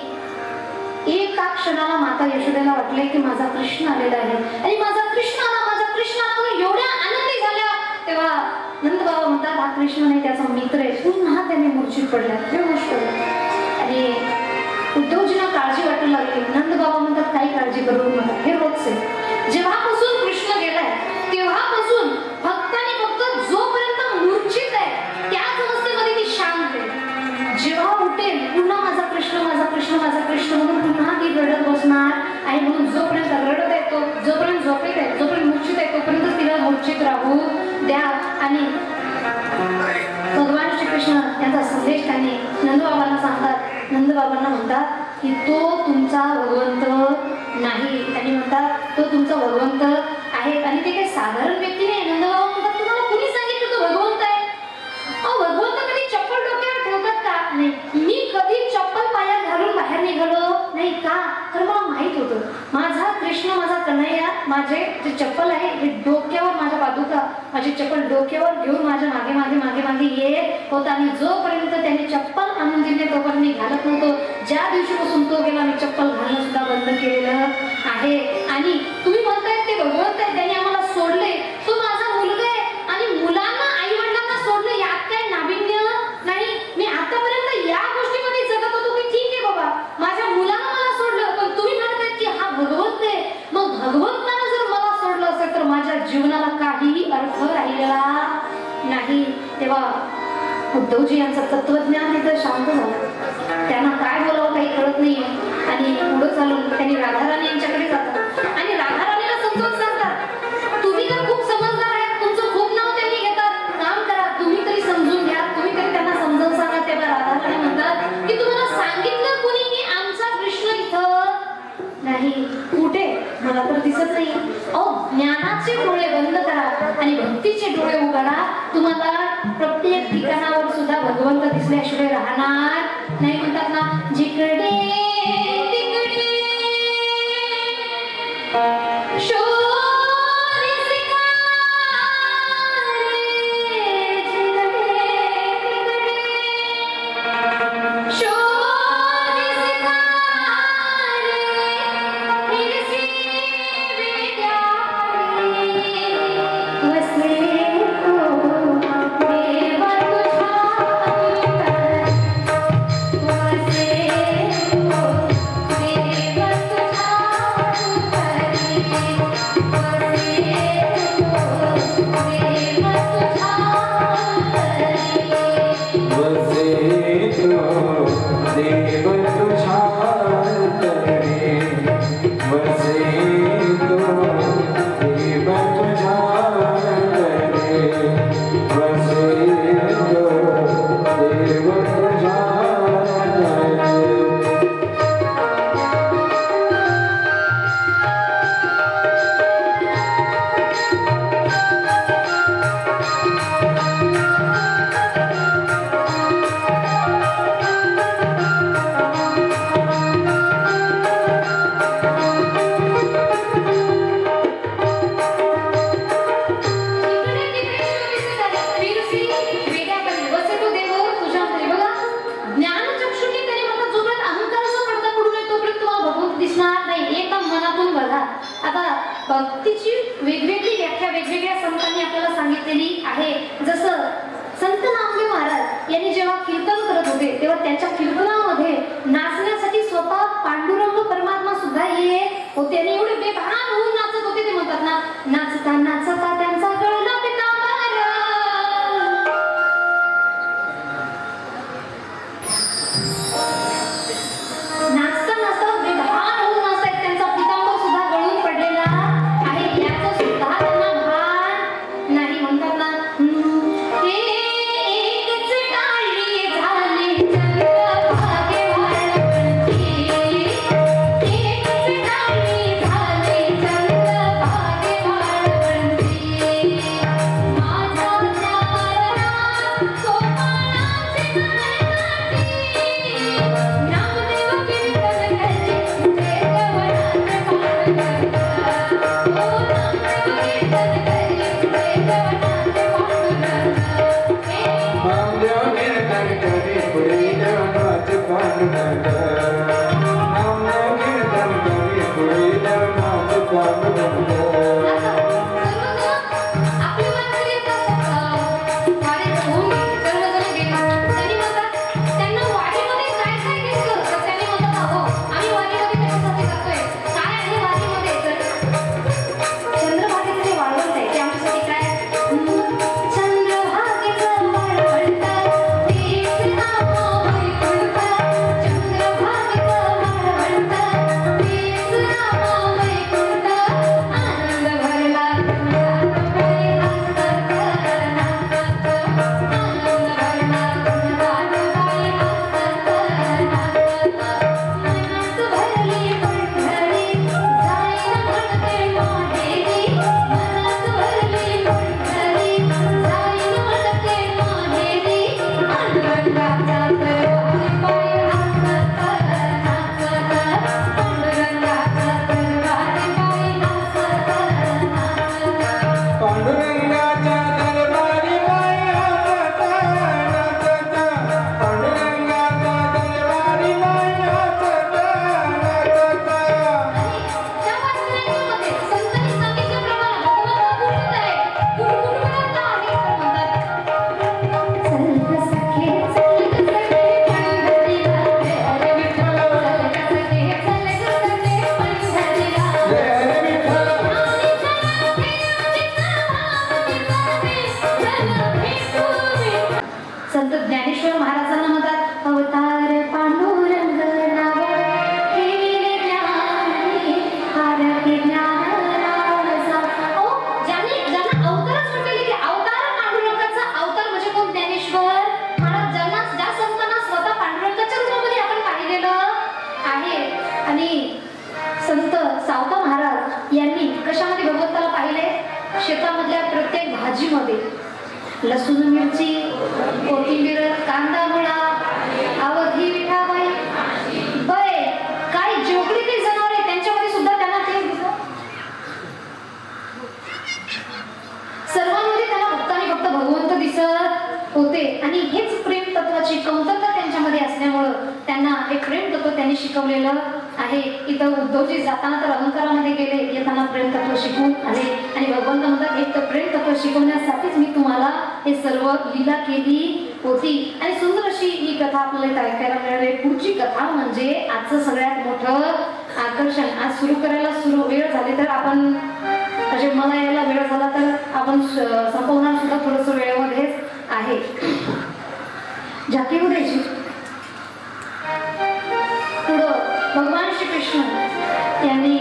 एका क्षणाला माता यशोदेला वाटले की माझा कृष्ण आलेला आहे आणि माझा कृष्ण आला म्हणून एवढ्या आनंदी झाल्या. तेव्हा नंदबाबा म्हणतात हा कृष्ण नाही, त्याचा मित्र आहे. पुन्हा त्याने मूर्छित पडल्या, बेहोश पडले. आणि उद्धवजींना काळजी वाटू लागली. नंदबाबा म्हणतात काही काळजी करू नका, हे रोजच आहे. जेव्हापासून कृष्ण नंदबाबांना म्हणतात की तो तुमचा भगवंत नाही. त्यांनी म्हणतात तो तुमचा भगवंत आहे. आणि ते काही साधारण व्यक्ती नाही. नंदबाबा म्हणतात तुम्हाला कुणी सांगितलं तो भगवंत आहे? अहो भगवंत कधी चप्पल डोक्यावर ठेवतात का? नाही. मी कधी चप्पल पायात घालून बाहेर निघालो नाही का? तर मला माहित होतं माझा कृष्ण, माझा कन्हैया, माझे जे चप्पल आहे हे डोक्यावर, माझ्या पादुका माझी चप्पल डोक्यावर घेऊन माझ्या मागे मागे मागे मागे येत होता. आणि जोपर्यंत त्याने चप्पल आणून दिले तोपर्यंत मी घालत नव्हतो. ज्या दिवशीपासून तो गेला मी चप्पल घालणं सुद्धा बंद केलेलं आहे. आणि तुम्ही म्हणताय ते भगवंत आहे, त्यांनी आम्हाला सोडले, तो माझा मुलगा आहे. आणि मुलांना आई वडिलांना सोडले यात काय नाविन्य नाही. मी आतापर्यंत या गोष्टीमध्ये जगत होतो की ठीक आहे बाबा माझ्या मुलांना मला सोडलं, पण तुम्ही म्हणताय की हा भगवंत आहे. मग भगवंतानं जर मला सोडलं असेल तर माझ्या जीवनाला काहीही अर्थ राहिलेला नाही. तेव्हा उद्धवजी यांचं तत्वज्ञान इथं शांत झालं. त्यांना काय बोलावं काही कळत नाही. आणि पुढे चालून त्यांनी राधाराणी यांच्याकडे जातात आणि राधाराणीला समजावून सांगतात तुम्ही तर खूप समजदार आहेत, तुमचं खूप नाव त्यांनी घेतात, काम करा तुम्ही तरी समजून घ्या, तुम्ही तरी त्यांना समजावून सांगा. तेव्हा राधाराणी म्हणतात की तुम्हाला सांगितलं कुणी की आमचा कृष्ण इथं नाही? कुठे? मला तर दिसत नाही. अहो ज्ञानाचे डोळे बंद करा आणि भक्तीचे डोळे उघडा. तुम्हाला प्रत्येक ठिकाणावर सुद्धा भगवंत दिसल्याशिवाय राहणार नाही. म्हणतात ना जिकडे तिकडे शोधे सितारे, जिकडे तिकडे शोधे सितारे, हिरसी विद्यारी, वसले तो देवा तुझ्या अंतरी, वसले तो देवा तुझ्या अंतरी, वसले तो देवा तुझ्या अंतरी. वसे तो देव तुझा रे, वसे तो देव तुझा रे. भक्तीची वेगवेगळी व्याख्या वेगवेगळ्या संतांनी आपल्याला सांगितलेली आहे. जसं संत नामदेव महाराज यांनी जेव्हा कीर्तन करत होते तेव्हा त्यांच्या कीर्तनामध्ये नाचण्यासाठी स्वतः पांडुरंग परमात्मा सुद्धा येत होते आणि एवढे बेभान होऊन नाचत होते. ते म्हणतात ना नाचता नाचता त्यांचा गळला पितांबर. नाचता नाचता बेभान होऊन नाचतायत, त्यांचा पितांबर सुद्धा गळून पडलेला आहे. याचं सुद्धा त्यांना भान नाही. म्हणतात ना हे एकच टाळी झाली चंद्रभागेवर, एकच टाळी झाली चंद्रभागेवर. कशामध्ये भगवंताला पाहिले? शेतामधल्या प्रत्येक भाजीमध्ये लसूण, मिरची, कोथिंबीर, कांदा, मुळा, अवधी, विठाबाई, बळे, काय जेवढी काही जनावर आहे त्यांच्यामध्ये सुद्धा त्यांना ते दिसलं. सर्वांमध्ये त्याला फक्त आणि फक्त भगवंत दिसत होते. आणि हेच प्रेम तत्वाची कमतरता त्यांच्यामध्ये असल्यामुळं त्यांना हे प्रेम तत्व त्यांनी शिकवलेलं आहे. इथं उद्धवजी जाताना तर अहंकारामध्ये गेले, येताना प्रेम तत्व शिकून आले. आणि भगवंत म्हणतात एक तर प्रेम तत्व शिकवण्यासाठीच मी तुम्हाला हे सर्व लीला केली होती. आणि सुंदर अशी ही कथा आपल्याला इथं ऐकायला मिळाली. पुढची कथा म्हणजे आजचं सगळ्यात मोठं आकर्षण. आज सुरू करायला वेळ झाली तर आपण म्हणजे मला यायला वेळ झाला तर आपण संपवणार सुद्धा थोडंसं वेळेमध्येच आहे. झाकी उद्याची पुढं भगवान श्रीकृष्ण यांनी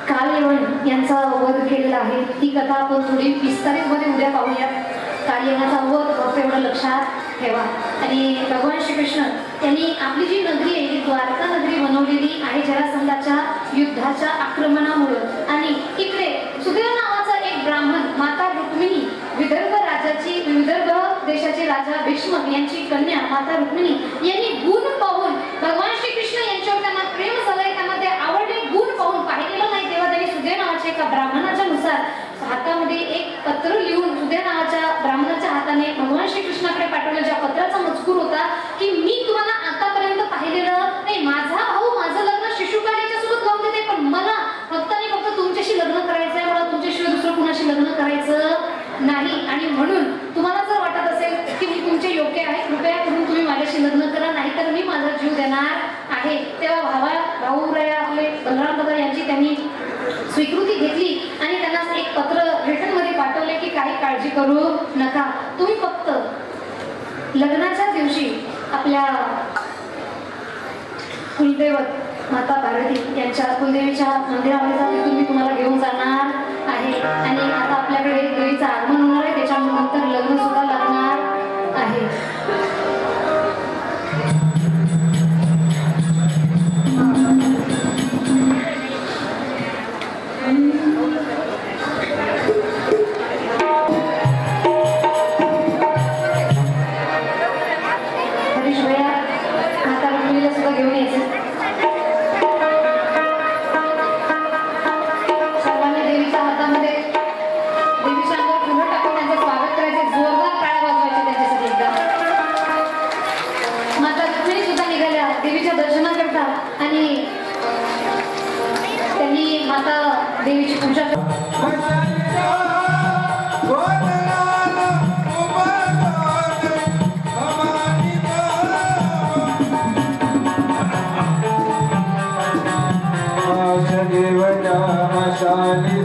कालयवन यांचा वध केलेला आहे. ती कथा आपण थोडी विस्तारित मध्ये उद्या पाहूया. कालयवनाचा वध फक्त एवढं लक्षात ठेवा. आणि भगवान श्रीकृष्ण यांनी आपली जी नगरी आहे ही द्वारका नगरी बनवलेली आहे जरासंधाच्या युद्धाच्या आक्रमणामुळं. आणि इकडे सुदैव नावाचा एक ब्राह्मण, माता रुक्मिणी, विदर्भ देशाचे राजा भीष्म यांची कन्या माता रुक्मिणी यांनी गुण पाहून भगवान श्रीकृष्ण यांच्यावर त्यांना प्रेम झालंय, त्यांना ते आवडले. गुण पाहून पाहिलेलं नाही तेव्हा त्यांनी सुदैव नावाच्या एका ब्राह्मणाच्या नुसार हातामध्ये एक पत्र लिहून सुदैव नावाच्या ब्राह्मणाच्या हाताने भगवान श्रीकृष्णाकडे पाठवलं. ज्या पत्राचा मजकूर होता की मी तुम्हाला आतापर्यंत पाहिलेलं नाही, माझा भाऊ माझं लग्न शिशुपालीच्या सोबत लावून देते, पण मला फक्त आणि फक्त तुमच्याशी लग्न करायचंय, मला तुमच्याशिवाय दुसरं कुणाशी लग्न करायचं नाही. आणि म्हणून तुम्हाला जर वाटत असेल की मी तुमचे योग्य आहे, कृपया करून तुम्ही माझ्याशी लग्न करा, नाही तर मी माझा जीव देणार आहे. तेव्हा भाऊराया आपले बलराम दादा यांची त्यांनी स्वीकृती घेतली आणि त्यांना एक पत्र रिटर्न मध्ये पाठवले की काही काळजी करू नका, तुम्ही फक्त लग्नाच्या दिवशी आपल्या कुलदैवत माता पार्वती यांच्या कुलदेवीच्या मंदिरामध्ये जा, तिथून मी तुम्हाला घेऊन जाणार आहे. आणि आता आपल्याकडे देवीचं आगमन होणार आहे, त्याच्यानंतर लग्न सुद्धा लागणार आहे. हरीश भैया माता रुक्मिणीला सुद्धा घेऊन यायचं. सर्वांनी देवीच्या हातामध्ये देवीच्या अंगावर फुलं टाकून त्यांचं स्वागत करायचे, जोरदार टाळ्या वाजवायच्या त्यांच्यासाठी. एकदा माता रुक्मिणी सुद्धा निघाल्या देवीच्या दर्शनाकरता आणि त्यांनी माता देवीची पूजा देवजा मशाली